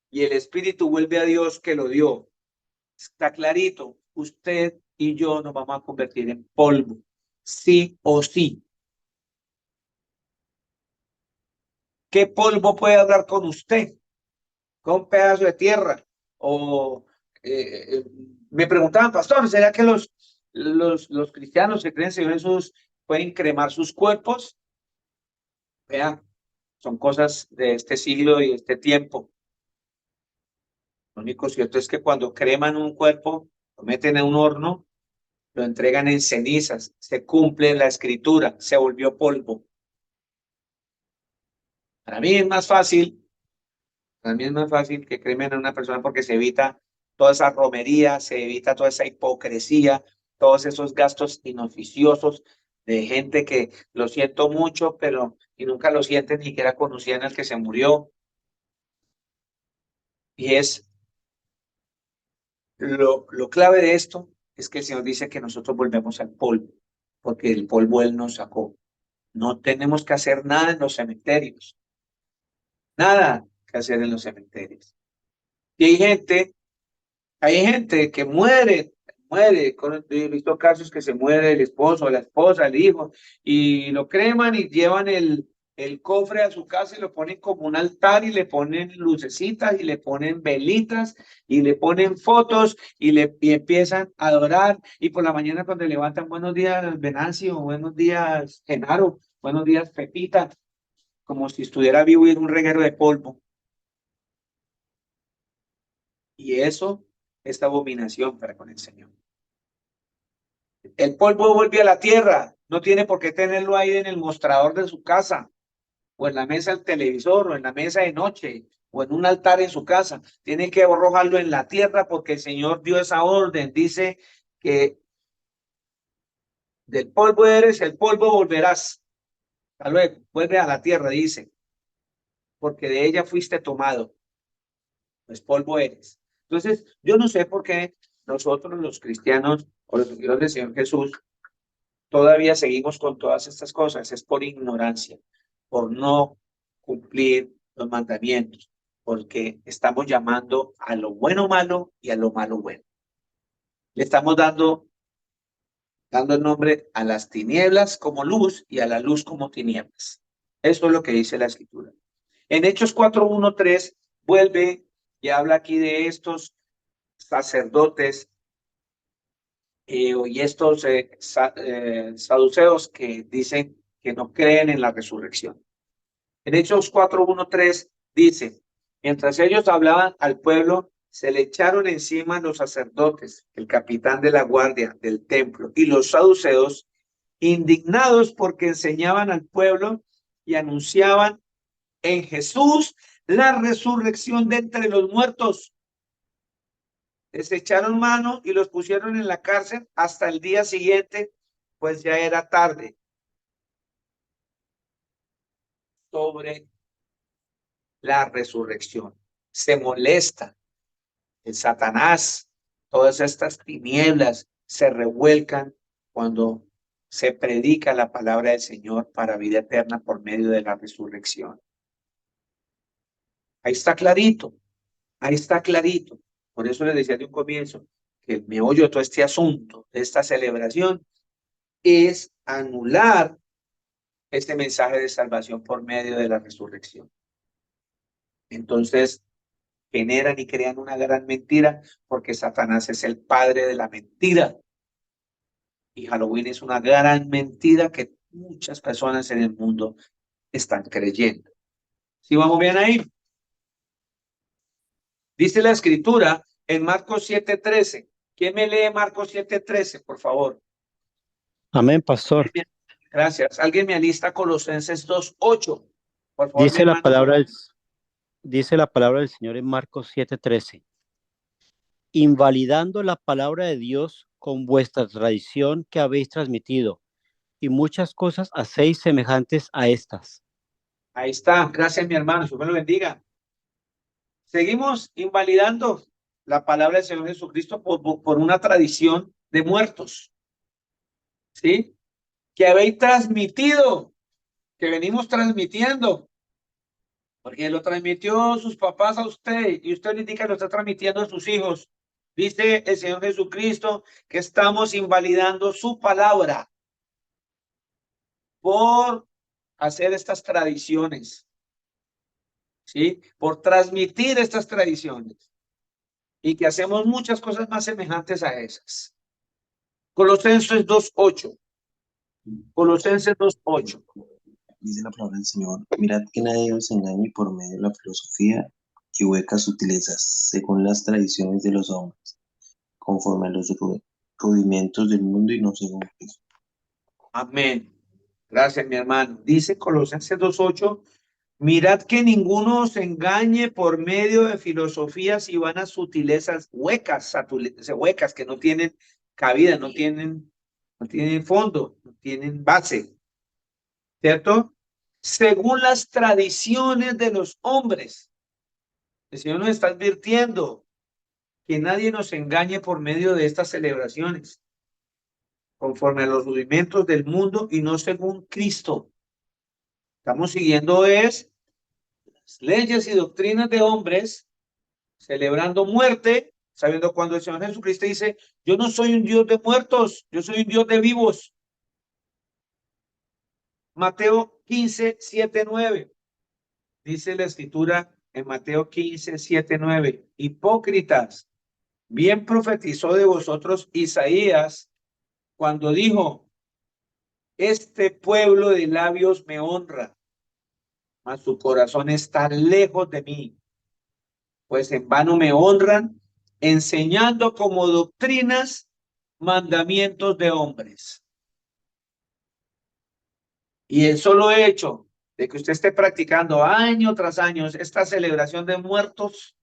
y el espíritu vuelve a Dios que lo dio. Está clarito, usted y yo nos vamos a convertir en polvo, sí o sí. ¿Qué polvo puede hablar con usted? Con un pedazo de tierra. O me preguntaban, pastor, ¿será que los cristianos que creen en Señor Jesús pueden cremar sus cuerpos? Vean, son cosas de este siglo y de este tiempo. Lo único cierto es que cuando creman un cuerpo, lo meten en un horno, lo entregan en cenizas, se cumple la escritura, se volvió polvo. Para mí es más fácil, para mí es más fácil que cremen a una persona porque se evita toda esa romería, se evita toda esa hipocresía, todos esos gastos inoficiosos de gente que lo siento mucho, pero y nunca lo sienten, ni siquiera conocían al que se murió. Y es lo clave de esto es que el Señor dice que nosotros volvemos al polvo, porque el polvo Él nos sacó. No tenemos que hacer nada en los cementerios, nada que hacer en los cementerios. Y hay gente que muere, he visto casos que se muere el esposo, la esposa, el hijo, y lo creman y llevan el cofre a su casa y lo ponen como un altar y le ponen lucecitas y le ponen velitas y le ponen fotos y empiezan a adorar y por la mañana cuando levantan buenos días Venancio, buenos días Genaro, buenos días Pepita, como si estuviera vivo y en un reguero de polvo. Y eso es abominación para con el Señor. El polvo vuelve a la tierra, no tiene por qué tenerlo ahí en el mostrador de su casa, o en la mesa del televisor, o en la mesa de noche, o en un altar en su casa. Tiene que arrojarlo en la tierra porque el Señor dio esa orden. Dice que del polvo eres, el polvo volverás. Hasta luego, vuelve a la tierra, dice, porque de ella fuiste tomado, pues polvo eres. Entonces, yo no sé por qué nosotros los cristianos o los seguidores del Señor Jesús todavía seguimos con todas estas cosas. Es por ignorancia, por no cumplir los mandamientos, porque estamos llamando a lo bueno malo y a lo malo bueno. Le estamos dando el nombre a las tinieblas como luz y a la luz como tinieblas. Eso es lo que dice la escritura. En Hechos 4:1-3 vuelve y habla aquí de estos sacerdotes y estos saduceos que dicen que no creen en la resurrección. En Hechos 4:1-3 dice, mientras ellos hablaban al pueblo, se le echaron encima los sacerdotes, el capitán de la guardia del templo y los saduceos, indignados porque enseñaban al pueblo y anunciaban en Jesús la resurrección de entre los muertos. Les echaron mano y los pusieron en la cárcel hasta el día siguiente, pues ya era tarde. Sobre la resurrección. Se molesta. El Satanás, todas estas tinieblas se revuelcan cuando se predica la palabra del Señor para vida eterna por medio de la resurrección. Ahí está clarito, ahí está clarito. Por eso les decía de un comienzo que el meollo de todo este asunto, de esta celebración, es anular este mensaje de salvación por medio de la resurrección. Entonces, generan y crean una gran mentira porque Satanás es el padre de la mentira. Y Halloween es una gran mentira que muchas personas en el mundo están creyendo. ¿Sí vamos bien ahí? Dice la escritura en Marcos 7:13. ¿Quién me lee Marcos 7:13, por favor? Amén, pastor. Gracias. ¿Alguien me alista Colosenses 2:8? Por favor, mi Dice la hermano. palabra del, dice la palabra del Señor en Marcos 7:13. Invalidando la palabra de Dios con vuestra tradición que habéis transmitido, y muchas cosas hacéis semejantes a estas. Ahí está. Gracias, mi hermano. Dios me lo bendiga. Seguimos invalidando la palabra del Señor Jesucristo por una tradición de muertos, ¿sí? Que habéis transmitido, que venimos transmitiendo, porque lo transmitió sus papás a usted y usted le indica que lo está transmitiendo a sus hijos. Dice el Señor Jesucristo que estamos invalidando su palabra por hacer estas tradiciones, ¿sí? Por transmitir estas tradiciones y que hacemos muchas cosas más semejantes a esas. Colosenses 2:8. Colosenses 2:8. Dice la palabra del Señor, mirad que nadie os engañe por medio de la filosofía y huecas sutilezas, según las tradiciones de los hombres, conforme a los rudimentos del mundo y no según Cristo. Amén. Gracias, mi hermano. Dice Colosenses 2:8, mirad que ninguno os engañe por medio de filosofías y vanas sutilezas huecas que no tienen cabida, no tienen fondo, no tienen base, ¿cierto? Según las tradiciones de los hombres. El Señor nos está advirtiendo que nadie nos engañe por medio de estas celebraciones, conforme a los rudimentos del mundo y no según Cristo. Estamos siguiendo las leyes y doctrinas de hombres, celebrando muerte, sabiendo cuando el Señor Jesucristo dice, yo no soy un Dios de muertos, yo soy un Dios de vivos. Mateo 15:7-9. Dice la escritura en Mateo 15:7-9. Hipócritas, bien profetizó de vosotros Isaías cuando dijo, este pueblo de labios me honra, mas su corazón está lejos de mí, pues en vano me honran, enseñando como doctrinas mandamientos de hombres. Y el solo hecho de que usted esté practicando año tras año esta celebración de muertos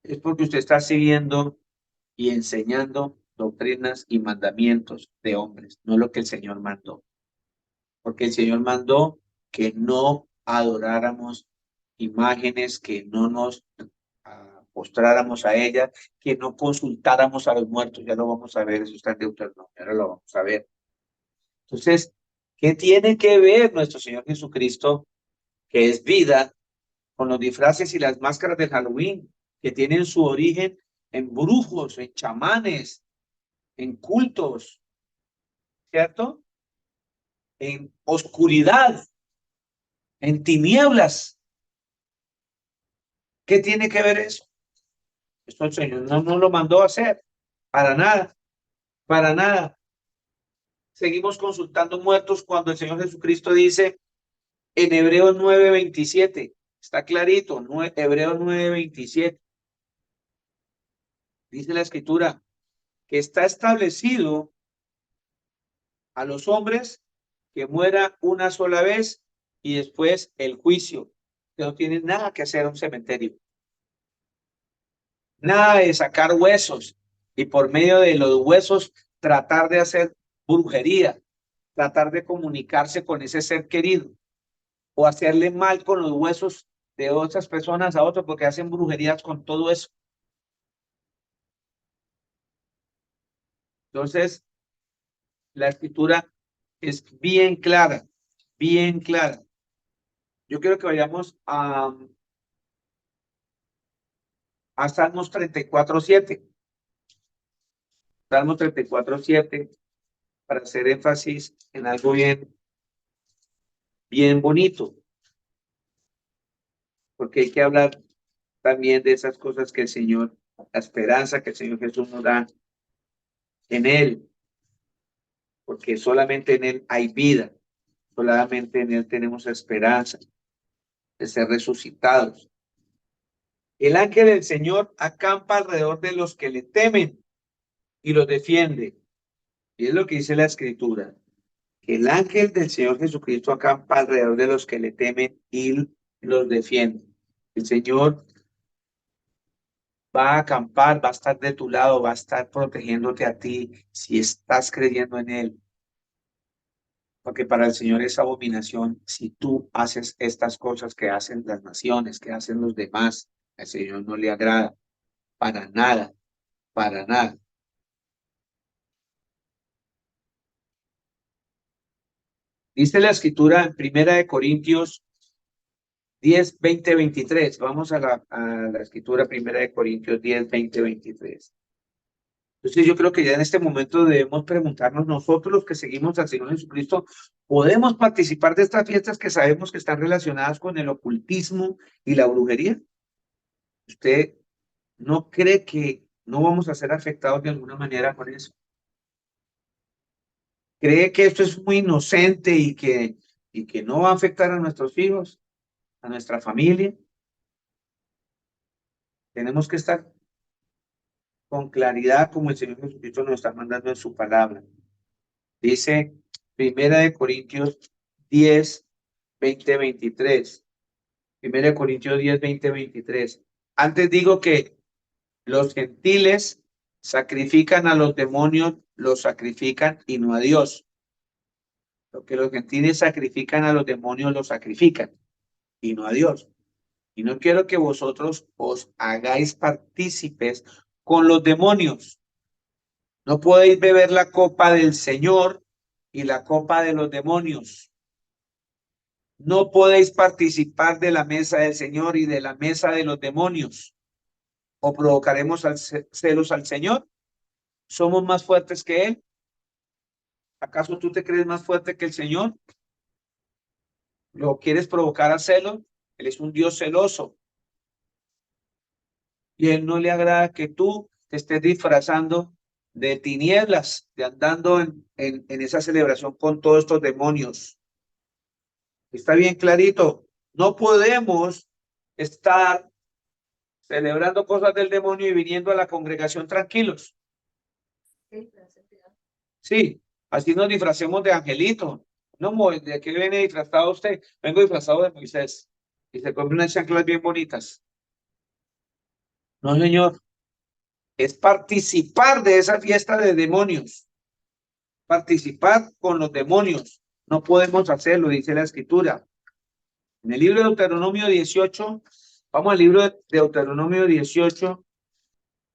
es porque usted está siguiendo y enseñando doctrinas y mandamientos de hombres, no lo que el Señor mandó. Porque el Señor mandó que no adoráramos imágenes, que no nos postráramos a ellas, que no consultáramos a los muertos. Ya lo vamos a ver, eso está en Deuteronomio, ahora lo vamos a ver. Entonces, ¿qué tiene que ver nuestro Señor Jesucristo, que es vida, con los disfraces y las máscaras de Halloween, que tienen su origen en brujos, en chamanes, en cultos, ¿cierto? En oscuridad, en tinieblas? ¿Qué tiene que ver eso? Esto el Señor no lo mandó a hacer, para nada, para nada. Seguimos consultando muertos cuando el Señor Jesucristo dice en Hebreos 9:27, está clarito, Hebreos 9:27, dice la Escritura que está establecido a los hombres que muera una sola vez y después el juicio, que no tiene nada que hacer un cementerio. Nada de sacar huesos y por medio de los huesos tratar de hacer brujería, tratar de comunicarse con ese ser querido o hacerle mal con los huesos de otras personas a otros porque hacen brujerías con todo eso. Entonces, la escritura es bien clara, bien clara. Yo quiero que vayamos a Salmos 34:7. Salmos 34:7, para hacer énfasis en algo bien bonito, porque hay que hablar también de esas cosas que el Señor, la esperanza que el Señor Jesús nos da en Él, porque solamente en Él hay vida, solamente en Él tenemos esperanza de ser resucitados. El ángel del Señor acampa alrededor de los que le temen y los defiende. Y es lo que dice la Escritura, que el ángel del Señor Jesucristo acampa alrededor de los que le temen y los defiende. El Señor va a acampar, va a estar de tu lado, va a estar protegiéndote a ti si estás creyendo en Él. Porque para el Señor es abominación si tú haces estas cosas que hacen las naciones, que hacen los demás. Al Señor no le agrada. para nada, para nada. Dice la escritura en Primera de Corintios 10, 20, 23. Vamos a la escritura Primera de Corintios 10, 20, 23. Entonces yo creo que ya en este momento debemos preguntarnos nosotros los que seguimos al Señor Jesucristo, ¿podemos participar de estas fiestas que sabemos que están relacionadas con el ocultismo y la brujería? ¿Usted no cree que no vamos a ser afectados de alguna manera con eso? ¿Cree que esto es muy inocente y que no va a afectar a nuestros hijos, a nuestra familia? Tenemos que estar con claridad como el Señor Jesucristo nos está mandando en su palabra. Dice Primera de Corintios 10, 20, 23. Primera de Corintios 10, 20, 23. Antes digo que los gentiles sacrifican a los demonios, los sacrifican y no a Dios. Lo que los gentiles sacrifican a los demonios, los sacrifican y no a Dios. Y no quiero que vosotros os hagáis partícipes con los demonios. No podéis beber la copa del Señor y la copa de los demonios. No podéis participar de la mesa del Señor y de la mesa de los demonios. ¿O provocaremos celos al Señor? ¿Somos más fuertes que Él? ¿Acaso tú te crees más fuerte que el Señor? ¿Lo quieres provocar a celos? Él es un Dios celoso. Y Él no le agrada que tú te estés disfrazando de tinieblas, de andando en esa celebración con todos estos demonios. Está bien clarito. No podemos estar celebrando cosas del demonio y viniendo a la congregación tranquilos. Sí, así nos disfracemos de angelito. No, ¿de qué viene disfrazado usted? Vengo disfrazado de Moisés. Y se compra unas chanclas bien bonitas. No, señor. Es participar de esa fiesta de demonios. Participar con los demonios. No podemos hacerlo, dice la escritura. En el libro de Deuteronomio 18, vamos al libro de Deuteronomio 18.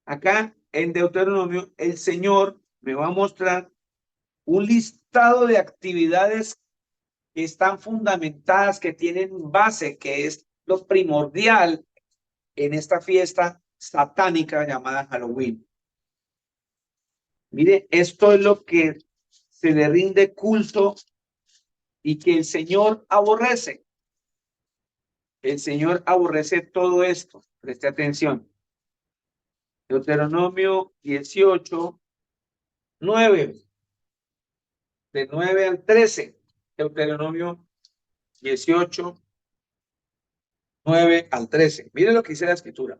Acá en Deuteronomio, el Señor me va a mostrar un listado de actividades que están fundamentadas, que tienen base, que es lo primordial en esta fiesta satánica llamada Halloween. Mire, esto es lo que se le rinde culto y que el Señor aborrece. El Señor aborrece todo esto. Preste atención. Deuteronomio 18, 9. De 9 al 13. Deuteronomio 18, 9 al 13. Mire lo que dice la escritura.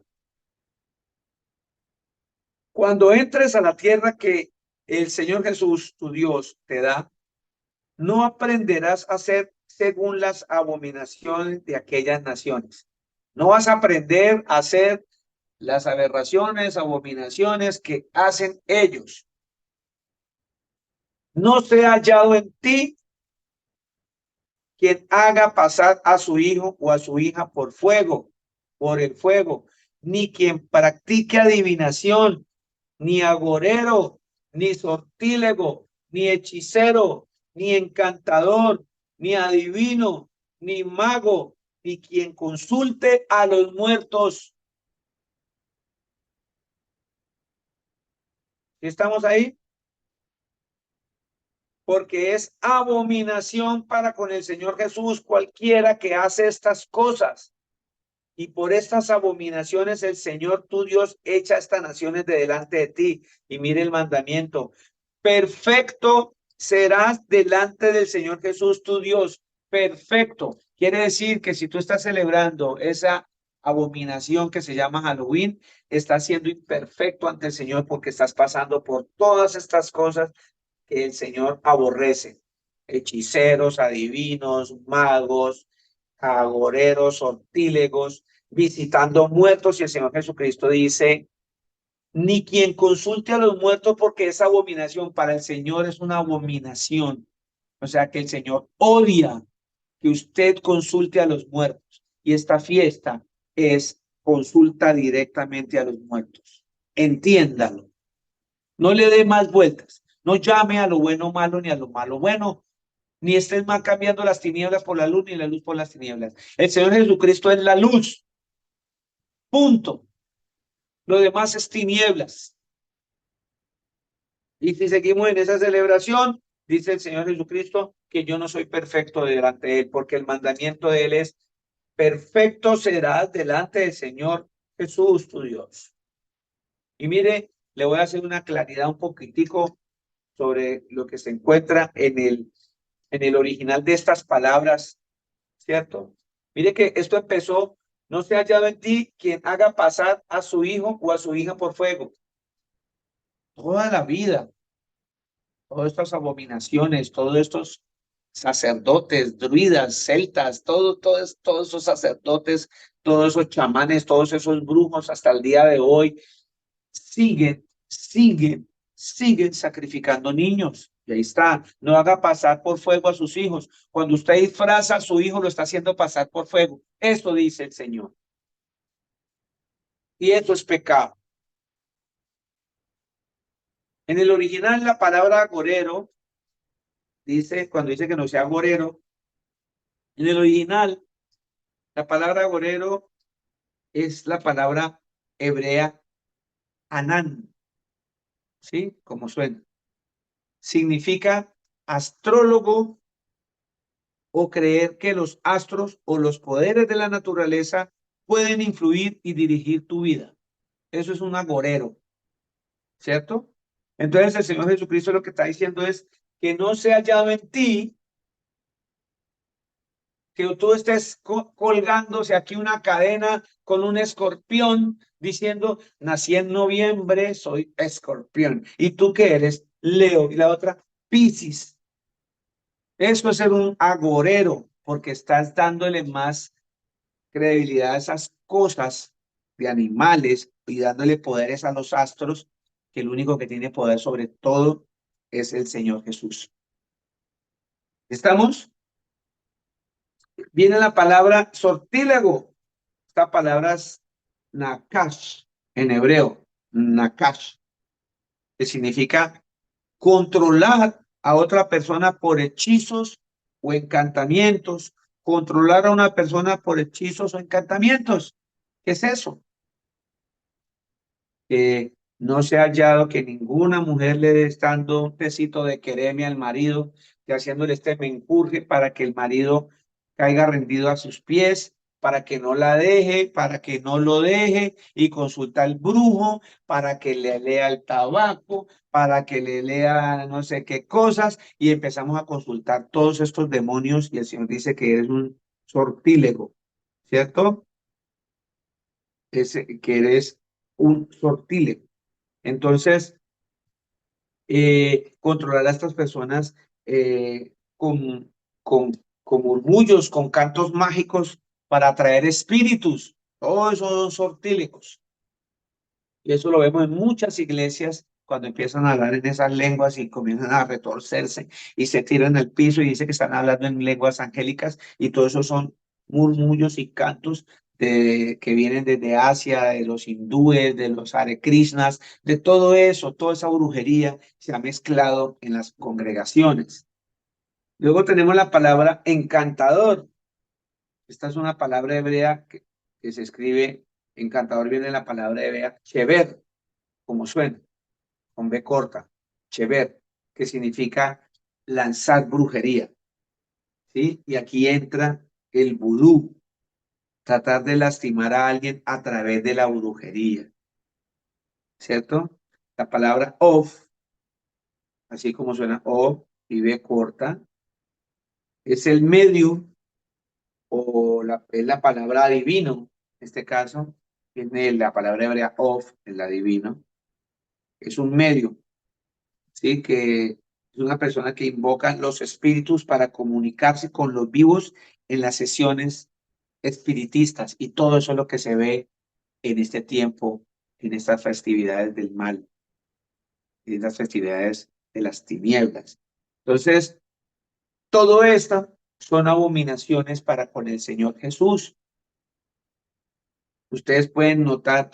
Cuando entres a la tierra que el Señor Jesús, tu Dios, te da, no aprenderás a hacer según las abominaciones de aquellas naciones. No vas a aprender a hacer las aberraciones, abominaciones que hacen ellos. No sea hallado en ti quien haga pasar a su hijo o a su hija por el fuego, ni quien practique adivinación, ni agorero, ni sortílego, ni hechicero, ni encantador, ni adivino, ni mago, ni quien consulte a los muertos. ¿Estamos ahí? Porque es abominación para con el Señor Jesús cualquiera que hace estas cosas. Y por estas abominaciones el Señor tu Dios echa estas naciones de delante de ti. Y mire el mandamiento. Perfecto serás delante del Señor Jesús tu Dios. Perfecto. Quiere decir que si tú estás celebrando esa abominación que se llama Halloween, estás siendo imperfecto ante el Señor porque estás pasando por todas estas cosas que el Señor aborrece. Hechiceros, adivinos, magos, agoreros, sortílegos, visitando muertos, y el Señor Jesucristo dice, ni quien consulte a los muertos, porque esa abominación para el Señor es una abominación. O sea que el Señor odia que usted consulte a los muertos. Y esta fiesta es consulta directamente a los muertos. Entiéndalo. No le dé más vueltas. No llame a lo bueno malo ni a lo malo bueno. Ni estés más cambiando las tinieblas por la luz ni la luz por las tinieblas. El Señor Jesucristo es la luz. Punto. Lo demás es tinieblas. Y si seguimos en esa celebración, dice el Señor Jesucristo que yo no soy perfecto delante de Él, porque el mandamiento de Él es: perfecto serás delante del Señor Jesús, tu Dios. Y mire, le voy a hacer una claridad un poquitico sobre lo que se encuentra en el original de estas palabras, ¿cierto? Mire que esto empezó: no se ha hallado en ti quien haga pasar a su hijo o a su hija por fuego. Toda la vida, todas estas abominaciones, todos estos sacerdotes, druidas, celtas, todos esos sacerdotes, todos esos chamanes, todos esos brujos hasta el día de hoy siguen sacrificando niños. Y ahí está: no haga pasar por fuego a sus hijos. Cuando usted disfraza a su hijo, lo está haciendo pasar por fuego. Eso dice el Señor. Y eso es pecado. En el original, la palabra agorero, dice, cuando dice que no sea agorero, en el original, la palabra agorero es la palabra hebrea anán, ¿sí? Como suena. Significa astrólogo, o creer que los astros o los poderes de la naturaleza pueden influir y dirigir tu vida. Eso es un agorero, ¿cierto? Entonces el Señor Jesucristo lo que está diciendo es que no se ha hallado en ti que tú estés colgándose aquí una cadena con un escorpión diciendo: nací en noviembre, soy escorpión. ¿Y tú qué eres? Leo. Y la otra, Piscis. Eso es ser un agorero, porque estás dándole más credibilidad a esas cosas de animales y dándole poderes a los astros, que el único que tiene poder sobre todo es el Señor Jesús. ¿Estamos? Viene la palabra sortílego. Esta palabra es nakash en hebreo, nakash, que significa controlar a otra persona por hechizos o encantamientos. Controlar a una persona por hechizos o encantamientos. ¿Qué es eso? Que no se ha hallado que ninguna mujer le dé dando un tecito de quereme al marido, que haciéndole este menjurje para que el marido caiga rendido a sus pies, para que no la deje, para que no lo deje, y consulta al brujo para que le lea el tabaco, para que le lea no sé qué cosas, y empezamos a consultar todos estos demonios, y el Señor dice que eres un sortílego, ¿cierto? Que eres un sortílego. Entonces, controlar a estas personas con, con murmullos, con cantos mágicos para atraer espíritus. Todos esos son sortílegos. Y eso lo vemos en muchas iglesias cuando empiezan a hablar en esas lenguas y comienzan a retorcerse y se tiran al piso y dice que están hablando en lenguas angélicas, y todo eso son murmullos y cantos que vienen desde Asia, de los hindúes, de los Hare Krishnas, de todo eso, toda esa brujería se ha mezclado en las congregaciones. Luego tenemos la palabra encantador. Esta es una palabra hebrea que se escribe: encantador viene de la palabra hebrea shever, como suena, con B corta, shever, que significa lanzar brujería, ¿sí? Y aquí entra el vudú, tratar de lastimar a alguien a través de la brujería, ¿cierto? La palabra of, así como suena O y B corta, es el medio, o es la palabra adivino. En este caso, viene la palabra hebrea of, el adivino. Es un medio, ¿sí? Que es una persona que invoca los espíritus para comunicarse con los vivos en las sesiones espiritistas, y todo eso es lo que se ve en este tiempo, en estas festividades del mal, en estas festividades de las tinieblas. Entonces, todo esto son abominaciones para con el Señor Jesús. Ustedes pueden notar,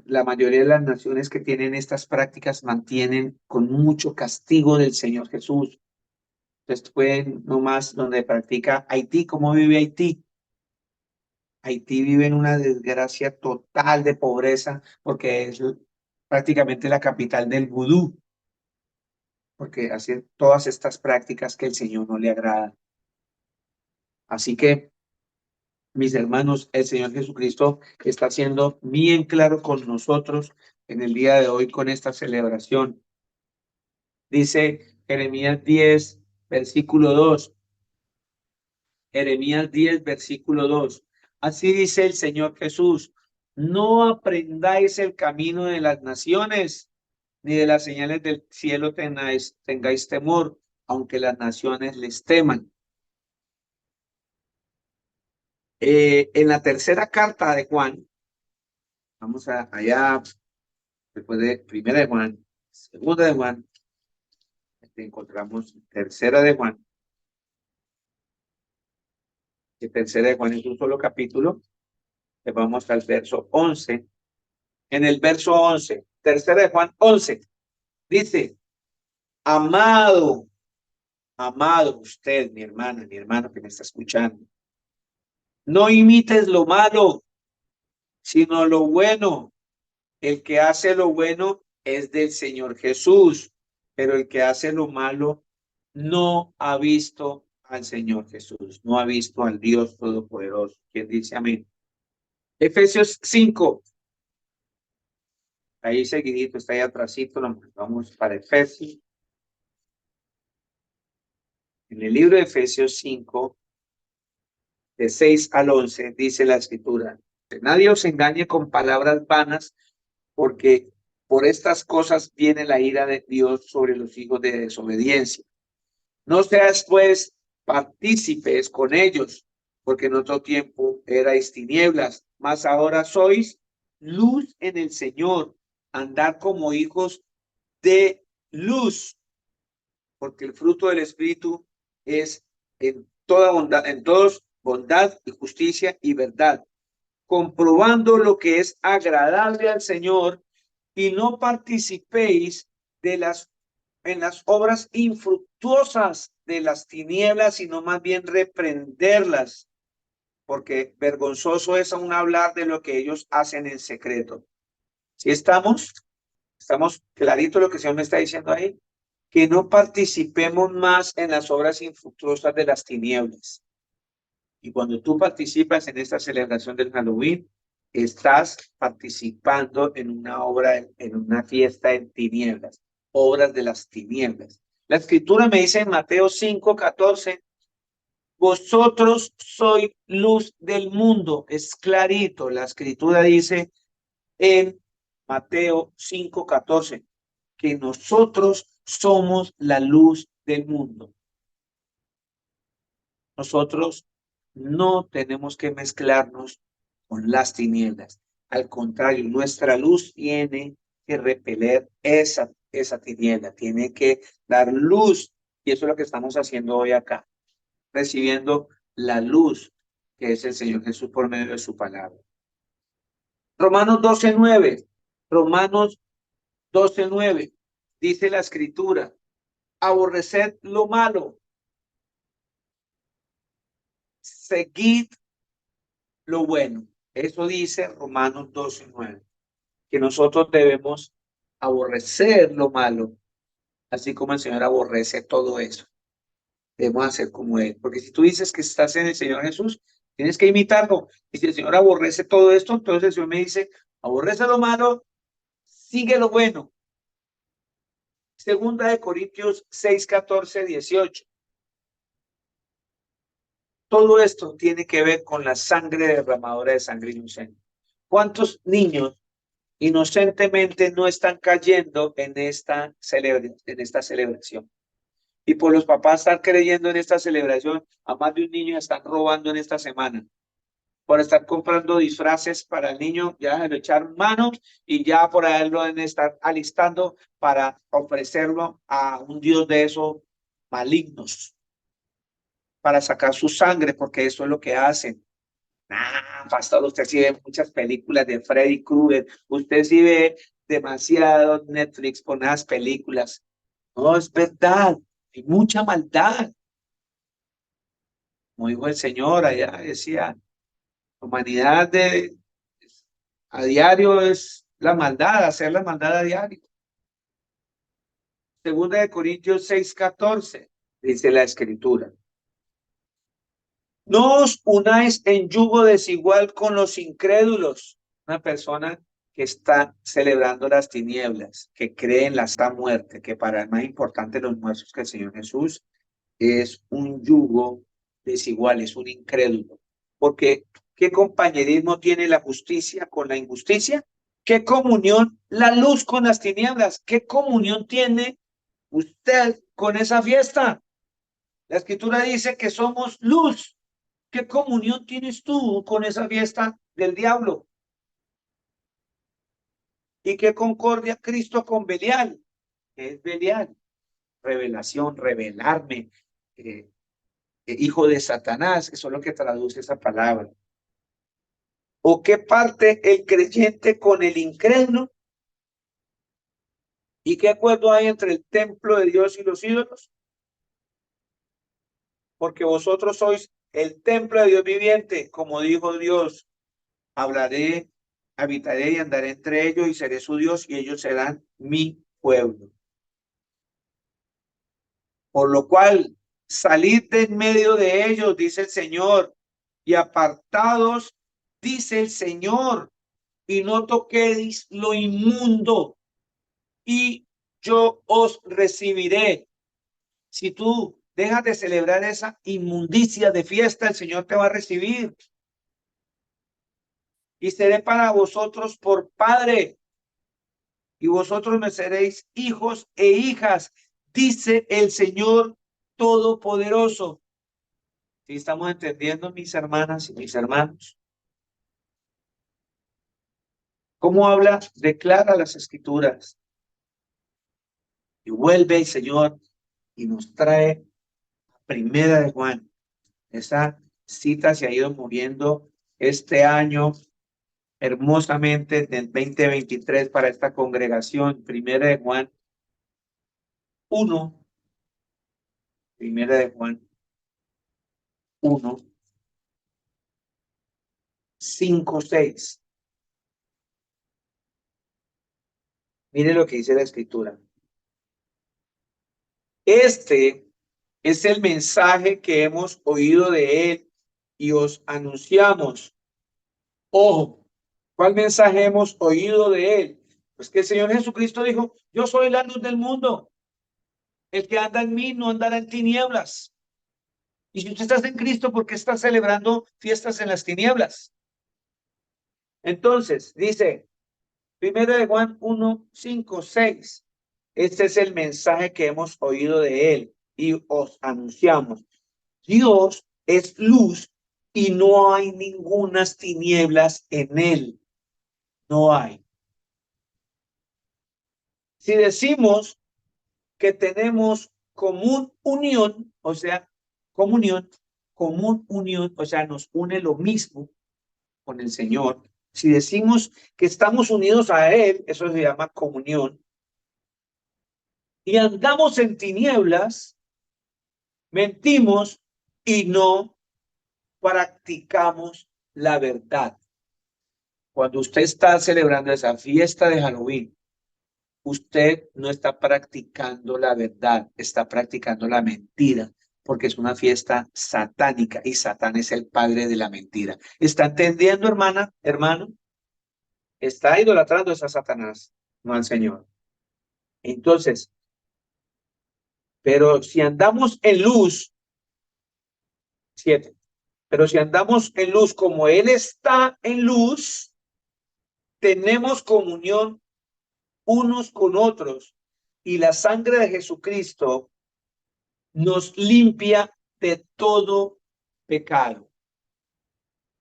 la mayoría de las naciones que tienen estas prácticas mantienen con mucho castigo del Señor Jesús. Ustedes pueden nomás donde practica Haití. ¿Cómo vive Haití? Haití vive en una desgracia total de pobreza porque es prácticamente la capital del vudú, porque hacen todas estas prácticas que el Señor no le agrada. Así que, mis hermanos, el Señor Jesucristo está siendo bien claro con nosotros en el día de hoy con esta celebración. Dice Jeremías 10, versículo 2. Jeremías 10, versículo 2. Así dice el Señor Jesús: no aprendáis el camino de las naciones, ni de las señales del cielo tengáis temor, aunque las naciones les teman. En la tercera carta de Juan, vamos allá, después de primera de Juan, segunda de Juan, encontramos tercera de Juan. Que tercera de Juan es un solo capítulo. Vamos al verso 11. En el verso 11, tercera de Juan 11, dice: amado, amado usted, mi hermana, mi hermano que me está escuchando, no imites lo malo, sino lo bueno. El que hace lo bueno es del Señor Jesús, pero el que hace lo malo no ha visto al Señor Jesús, no ha visto al Dios Todopoderoso. ¿Quién dice amén? Efesios 5. Ahí seguidito, está ahí atrásito, vamos para Efesios. En el libro de Efesios 5, de 6 al 11, dice la Escritura: nadie os engañe con palabras vanas, porque por estas cosas viene la ira de Dios sobre los hijos de desobediencia. No seas pues partícipes con ellos, porque en otro tiempo erais tinieblas, mas ahora sois luz en el Señor. Andad como hijos de luz, porque el fruto del Espíritu es en toda bondad, en todos bondad y justicia y verdad, comprobando lo que es agradable al Señor, y no participéis en las obras infructuosas de las tinieblas, sino más bien reprenderlas, porque vergonzoso es aún hablar de lo que ellos hacen en secreto. ¿Sí estamos clarito lo que el Señor me está diciendo ahí? Que no participemos más en las obras infructuosas de las tinieblas. Y cuando tú participas en esta celebración del Halloween, estás participando en una obra, en una fiesta en tinieblas, obras de las tinieblas. La Escritura me dice en Mateo 5:14, vosotros sois luz del mundo. Es clarito, la Escritura dice en Mateo 5:14 que nosotros somos la luz del mundo. Nosotros no tenemos que mezclarnos con las tinieblas. Al contrario, nuestra luz tiene que repeler esa tiniebla, tiene que dar luz. Y eso es lo que estamos haciendo hoy acá, recibiendo la luz que es el Señor Jesús por medio de su palabra. Romanos 12:9. Romanos 12:9. Dice la Escritura: aborreced lo malo, seguid lo bueno. Eso dice Romanos 12:9, que nosotros debemos aborrecer lo malo, así como el Señor aborrece todo eso. Debemos hacer como Él, porque si tú dices que estás en el Señor Jesús, tienes que imitarlo. Y si el Señor aborrece todo esto, entonces el Señor me dice: aborrece lo malo, sigue lo bueno. Segunda de Corintios 6:14-18. Todo esto tiene que ver con la sangre derramadora de sangre inocente. ¿Cuántos niños inocentemente no están cayendo en esta celebración? Y por los papás estar creyendo en esta celebración, a más de un niño están robando en esta semana. Por estar comprando disfraces para el niño, ya de echar manos y ya por ahí lo deben estar alistando para ofrecerlo a un dios de esos malignos, para sacar su sangre, porque eso es lo que hacen. Ah, pastor, usted sí ve muchas películas de Freddy Krueger, usted sí ve demasiado Netflix con esas películas. No, es verdad, hay mucha maldad. Como dijo el Señor allá, decía, la humanidad a diario es la maldad, hacer la maldad a diario. Segunda de Corintios 6:14, dice la Escritura. No os unáis en yugo desigual con los incrédulos. Una persona que está celebrando las tinieblas, que cree en la santa muerte, que para el más importante de los muertos que el Señor Jesús es un yugo desigual, es un incrédulo. Porque, ¿qué compañerismo tiene la justicia con la injusticia? ¿Qué comunión la luz con las tinieblas? ¿Qué comunión tiene usted con esa fiesta? La Escritura dice que somos luz. ¿Qué comunión tienes tú con esa fiesta del diablo? ¿Y qué concordia Cristo con Belial? ¿Qué es Belial? Revelación, revelarme, hijo de Satanás, eso es lo que traduce esa palabra. ¿O qué parte el creyente con el incrédulo? ¿Y qué acuerdo hay entre el templo de Dios y los ídolos? Porque vosotros sois el templo de Dios viviente, como dijo Dios, hablaré, habitaré y andaré entre ellos y seré su Dios y ellos serán mi pueblo. Por lo cual, salid de en medio de ellos, dice el Señor, y apartados, dice el Señor, y no toquéis lo inmundo, y yo os recibiré. Si tú dejas de celebrar esa inmundicia de fiesta, el Señor te va a recibir. Y seré para vosotros por Padre, y vosotros me seréis hijos e hijas, dice el Señor Todopoderoso. ¿Sí estamos entendiendo, mis hermanas y mis hermanos? ¿Cómo habla? Declara las Escrituras. Y vuelve el Señor y nos trae Primera de Juan. Esa cita se ha ido moviendo este año hermosamente del 2023 para esta congregación. Primera de Juan 1. Primera de Juan 1, 5, 6. Mire lo que dice la Escritura. Este es el mensaje que hemos oído de él y os anunciamos. Ojo, ¿cuál mensaje hemos oído de él? Pues que el Señor Jesucristo dijo, yo soy la luz del mundo. El que anda en mí no andará en tinieblas. Y si usted está en Cristo, ¿por qué está celebrando fiestas en las tinieblas? Entonces, dice, 1 Juan 1, 5, 6. Este es el mensaje que hemos oído de él y os anunciamos. Dios es luz y no hay ningunas tinieblas en él. No hay. Si decimos que tenemos unión, o sea, común unión, o sea, nos une lo mismo con el Señor. Si decimos que estamos unidos a Él, eso se llama comunión. Y andamos en tinieblas, mentimos y no practicamos la verdad. Cuando usted está celebrando esa fiesta de Halloween, usted no está practicando la verdad, está practicando la mentira, porque es una fiesta satánica y Satán es el padre de la mentira. ¿Está entendiendo, hermana, hermano? Está idolatrando a Satanás, no al Señor. Entonces, pero si andamos en luz, 7, pero si andamos en luz como Él está en luz, tenemos comunión unos con otros y la sangre de Jesucristo nos limpia de todo pecado.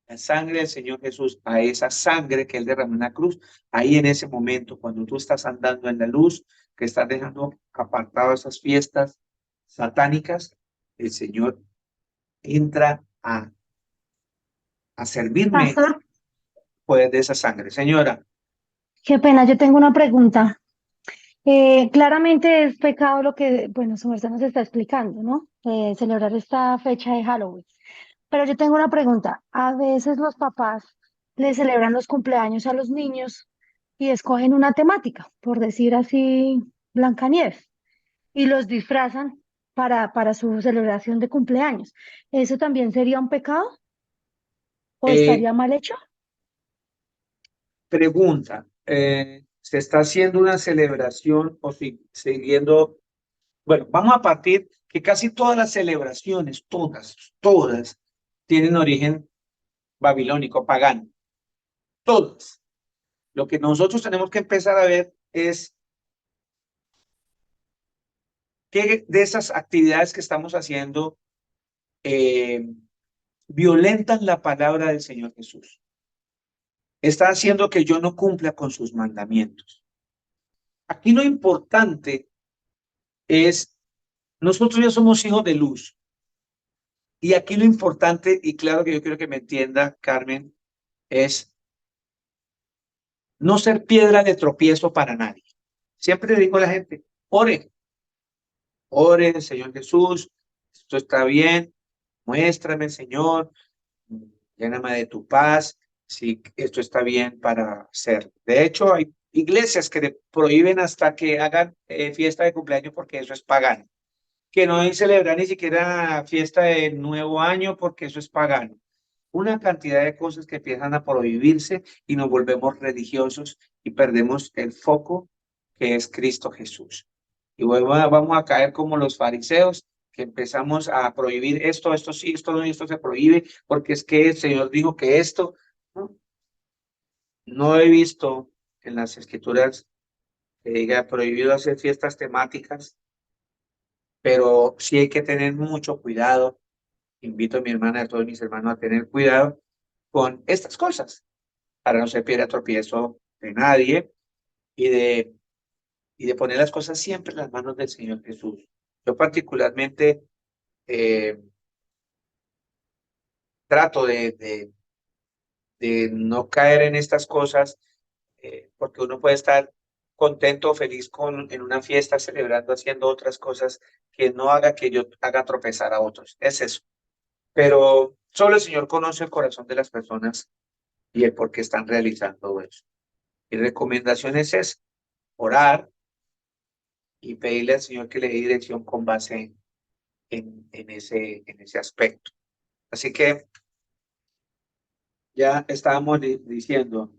La sangre del Señor Jesús, a esa sangre que Él derramó en la cruz, ahí en ese momento, cuando tú estás andando en la luz, que estás dejando apartado esas fiestas satánicas, el Señor entra a a servirme Pastor, pues de esa sangre. Señora, qué pena, yo tengo una pregunta. Claramente es pecado lo que, bueno, su merced nos está explicando, ¿no? Celebrar esta fecha de Halloween. Pero yo tengo una pregunta. A veces los papás le celebran los cumpleaños a los niños y escogen una temática, por decir así, Blancanieves, y los disfrazan para su celebración de cumpleaños. ¿Eso también sería un pecado o eh, estaría mal hecho? pregunta, ¿se está haciendo una celebración o siguiendo? Bueno, vamos a partir que casi todas las celebraciones, todas, tienen origen babilónico, pagano, todas. Lo que nosotros tenemos que empezar a ver es qué de esas actividades que estamos haciendo eh, violentan la palabra del Señor Jesús. Está haciendo que yo no cumpla con sus mandamientos. Aquí lo importante es, nosotros ya somos hijos de luz. Y aquí lo importante, y claro que yo quiero que me entienda, Carmen, es no ser piedra de tropiezo para nadie. Siempre le digo a la gente, ore, ore, Señor Jesús, esto está bien, muéstrame, Señor, lléname de tu paz, si esto está bien para hacer. De hecho, hay iglesias que le prohíben hasta que hagan fiesta de cumpleaños porque eso es pagano. Que no hay celebrar ni siquiera fiesta de nuevo año porque eso es pagano. Una cantidad de cosas que empiezan a prohibirse y nos volvemos religiosos y perdemos el foco que es Cristo Jesús. Y vamos a caer como los fariseos, que empezamos a prohibir esto sí, esto no, esto se prohíbe, porque es que el Señor dijo que esto, no, no he visto en las escrituras que diga prohibido hacer fiestas temáticas, pero sí hay que tener mucho cuidado. Invito a mi hermana y a todos mis hermanos a tener cuidado con estas cosas, para no ser piedra tropiezo de nadie y de poner las cosas siempre en las manos del Señor Jesús. Yo particularmente eh, trato de no caer en estas cosas porque uno puede estar contento o feliz en una fiesta, celebrando, haciendo otras cosas que no haga que yo haga tropezar a otros. Es eso. Pero solo el Señor conoce el corazón de las personas y el por qué están realizando eso. Mi recomendación es orar y pedirle al Señor que le dé dirección con base en ese aspecto. Así que ya estábamos diciendo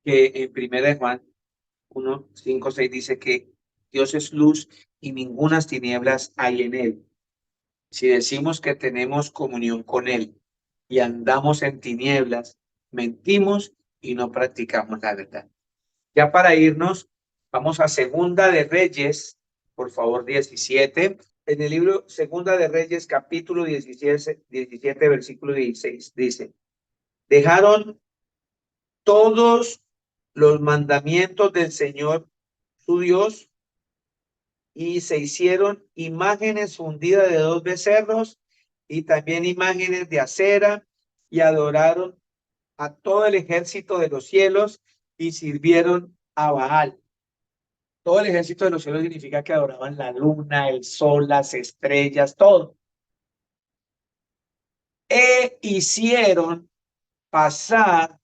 que en 1 Juan 1, 5, 6 dice que Dios es luz y ningunas tinieblas hay en él. Si decimos que tenemos comunión con él y andamos en tinieblas, mentimos y no practicamos la verdad. Ya para irnos, vamos a Segunda de Reyes, por favor, 17. En el libro Segunda de Reyes, capítulo 17, versículo 16, dice, dejaron todos los mandamientos del Señor su Dios y se hicieron imágenes fundidas de 2 becerros y también imágenes de acera y adoraron a todo el ejército de los cielos y sirvieron a Baal. Todo el ejército de los cielos significa que adoraban la luna, el sol, las estrellas, todo. E hicieron pasar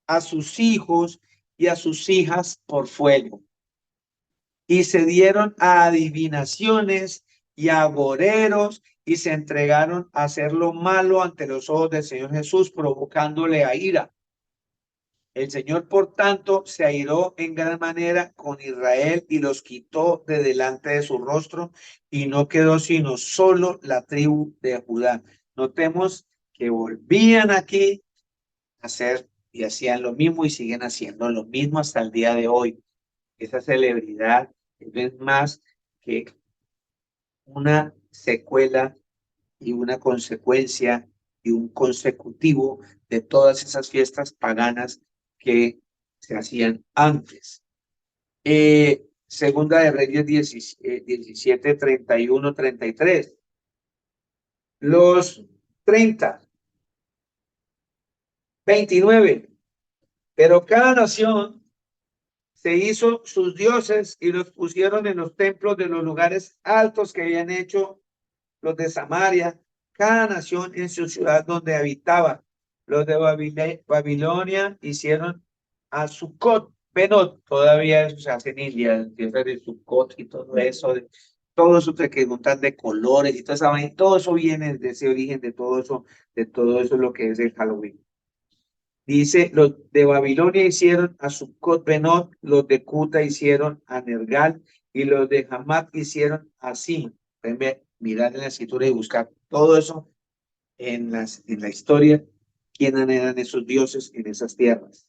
a sus hijos y a sus hijas por fuego. Y se dieron a adivinaciones y a agoreros y se entregaron a hacer lo malo ante los ojos del Señor Jesús, provocándole a ira. El Señor, por tanto, se airó en gran manera con Israel y los quitó de delante de su rostro y no quedó sino solo la tribu de Judá. Notemos que volvían aquí a hacer y hacían lo mismo y siguen haciendo lo mismo hasta el día de hoy. Esa celebridad es más que una secuela y una consecuencia y un consecutivo de todas esas fiestas paganas que se hacían antes. Segunda de Reyes 17, 31, 33. Los 30 29. Pero cada nación se hizo sus dioses y los pusieron en los templos de los lugares altos que habían hecho los de Samaria, cada nación en su ciudad donde habitaba. Los de Babilonia hicieron a Sucot, Benot, todavía eso se hace en India, tierra de Sucot y todo eso que juntan de colores y toda esa vaina, todo eso viene de ese origen, de todo eso es lo que es el Halloween. Dice, los de Babilonia hicieron a Sucot Benot, los de Cuta hicieron a Nergal y los de Hamat hicieron a Sim. Mirar en la escritura y buscar todo eso en la historia, quiénes eran esos dioses en esas tierras.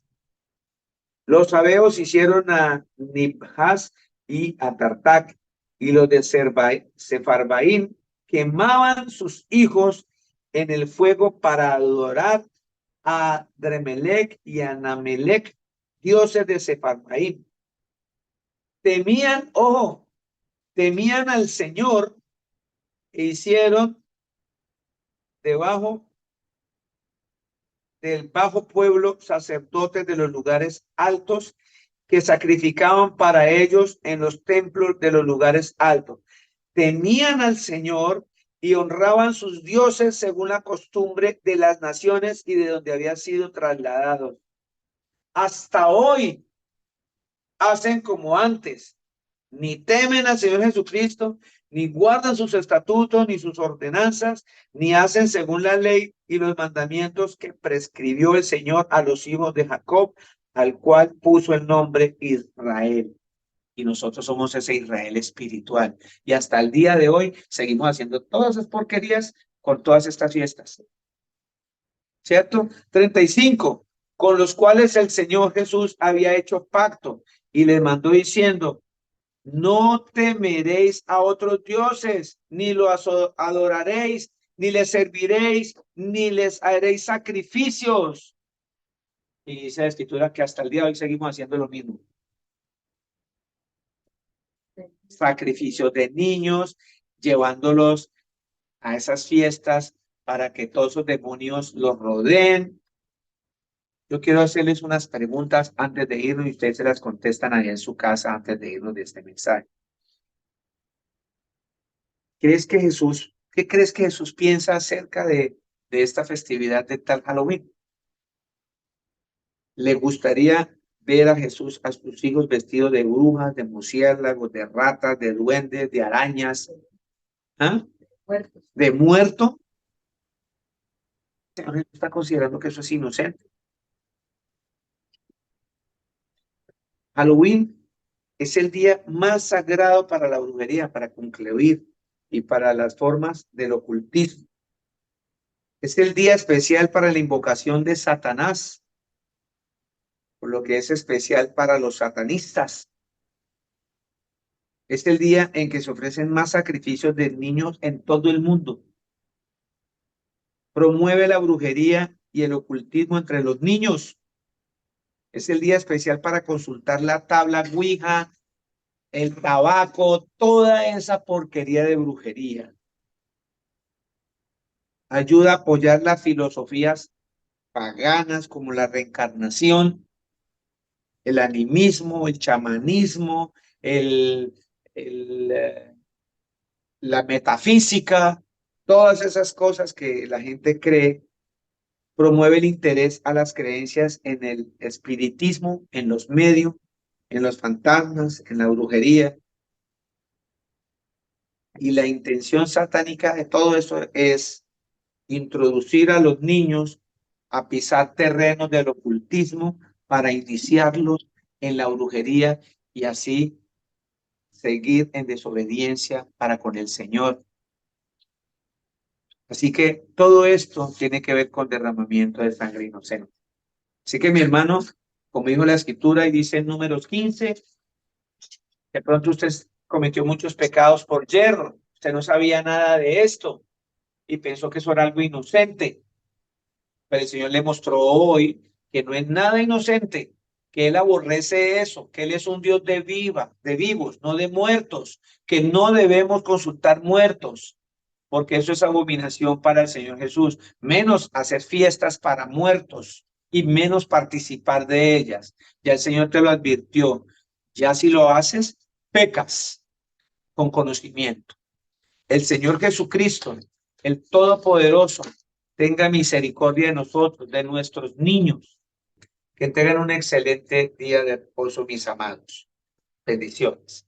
Los sabeos hicieron a Nibhaz y a Tartak, y los de Sefarbaim quemaban sus hijos en el fuego para adorar a Dremelech y a Namelech, dioses de Sefarbaim. Temían al Señor e hicieron debajo del bajo pueblo sacerdotes de los lugares altos que sacrificaban para ellos en los templos de los lugares altos. Temían al Señor y honraban sus dioses según la costumbre de las naciones y de donde habían sido trasladados. Hasta hoy hacen como antes, ni temen al Señor Jesucristo, ni guardan sus estatutos, ni sus ordenanzas, ni hacen según la ley y los mandamientos que prescribió el Señor a los hijos de Jacob, al cual puso el nombre Israel. Y nosotros somos ese Israel espiritual. Y hasta el día de hoy seguimos haciendo todas esas porquerías con todas estas fiestas. ¿Cierto? 35, con los cuales el Señor Jesús había hecho pacto y les mandó diciendo, no temeréis a otros dioses, ni los adoraréis, ni les serviréis, ni les haréis sacrificios. Y dice la escritura que hasta el día de hoy seguimos haciendo lo mismo. Sacrificios de niños, llevándolos a esas fiestas para que todos esos demonios los rodeen. Yo quiero hacerles unas preguntas antes de irnos y ustedes se las contestan allá en su casa antes de irnos de este mensaje. ¿Qué crees que Jesús piensa acerca de esta festividad de tal Halloween? ¿Le gustaría ver a Jesús, a sus hijos vestidos de brujas, de murciélagos, de ratas, de duendes, de arañas? ¿Ah? ¿De muerto? El Señor está considerando que eso es inocente. Halloween es el día más sagrado para la brujería, para concluir y para las formas del ocultismo. Es el día especial para la invocación de Satanás, por lo que es especial para los satanistas. Es el día en que se ofrecen más sacrificios de niños en todo el mundo. Promueve la brujería y el ocultismo entre los niños. Es el día especial para consultar la tabla Ouija, el tabaco, toda esa porquería de brujería. Ayuda a apoyar las filosofías paganas como la reencarnación, el animismo, el chamanismo, la metafísica, todas esas cosas que la gente cree. Promueve el interés a las creencias en el espiritismo, en los medios, en los fantasmas, en la brujería. Y la intención satánica de todo eso es introducir a los niños a pisar terrenos del ocultismo para iniciarlos en la brujería y así seguir en desobediencia para con el Señor. Así que todo esto tiene que ver con derramamiento de sangre inocente. Así que mi hermano, como dijo la escritura y dice en Números 15, de pronto usted cometió muchos pecados por yerro, usted no sabía nada de esto y pensó que eso era algo inocente. Pero el Señor le mostró hoy que no es nada inocente, que Él aborrece eso, que Él es un Dios de vivos, no de muertos, que no debemos consultar muertos, porque eso es abominación para el Señor Jesús, menos hacer fiestas para muertos. y menos participar de ellas. Ya el Señor te lo advirtió. Ya si lo haces, pecas con conocimiento. El Señor Jesucristo, el Todopoderoso, tenga misericordia de nosotros, de nuestros niños. Que tengan un excelente día de reposo, mis amados. Bendiciones.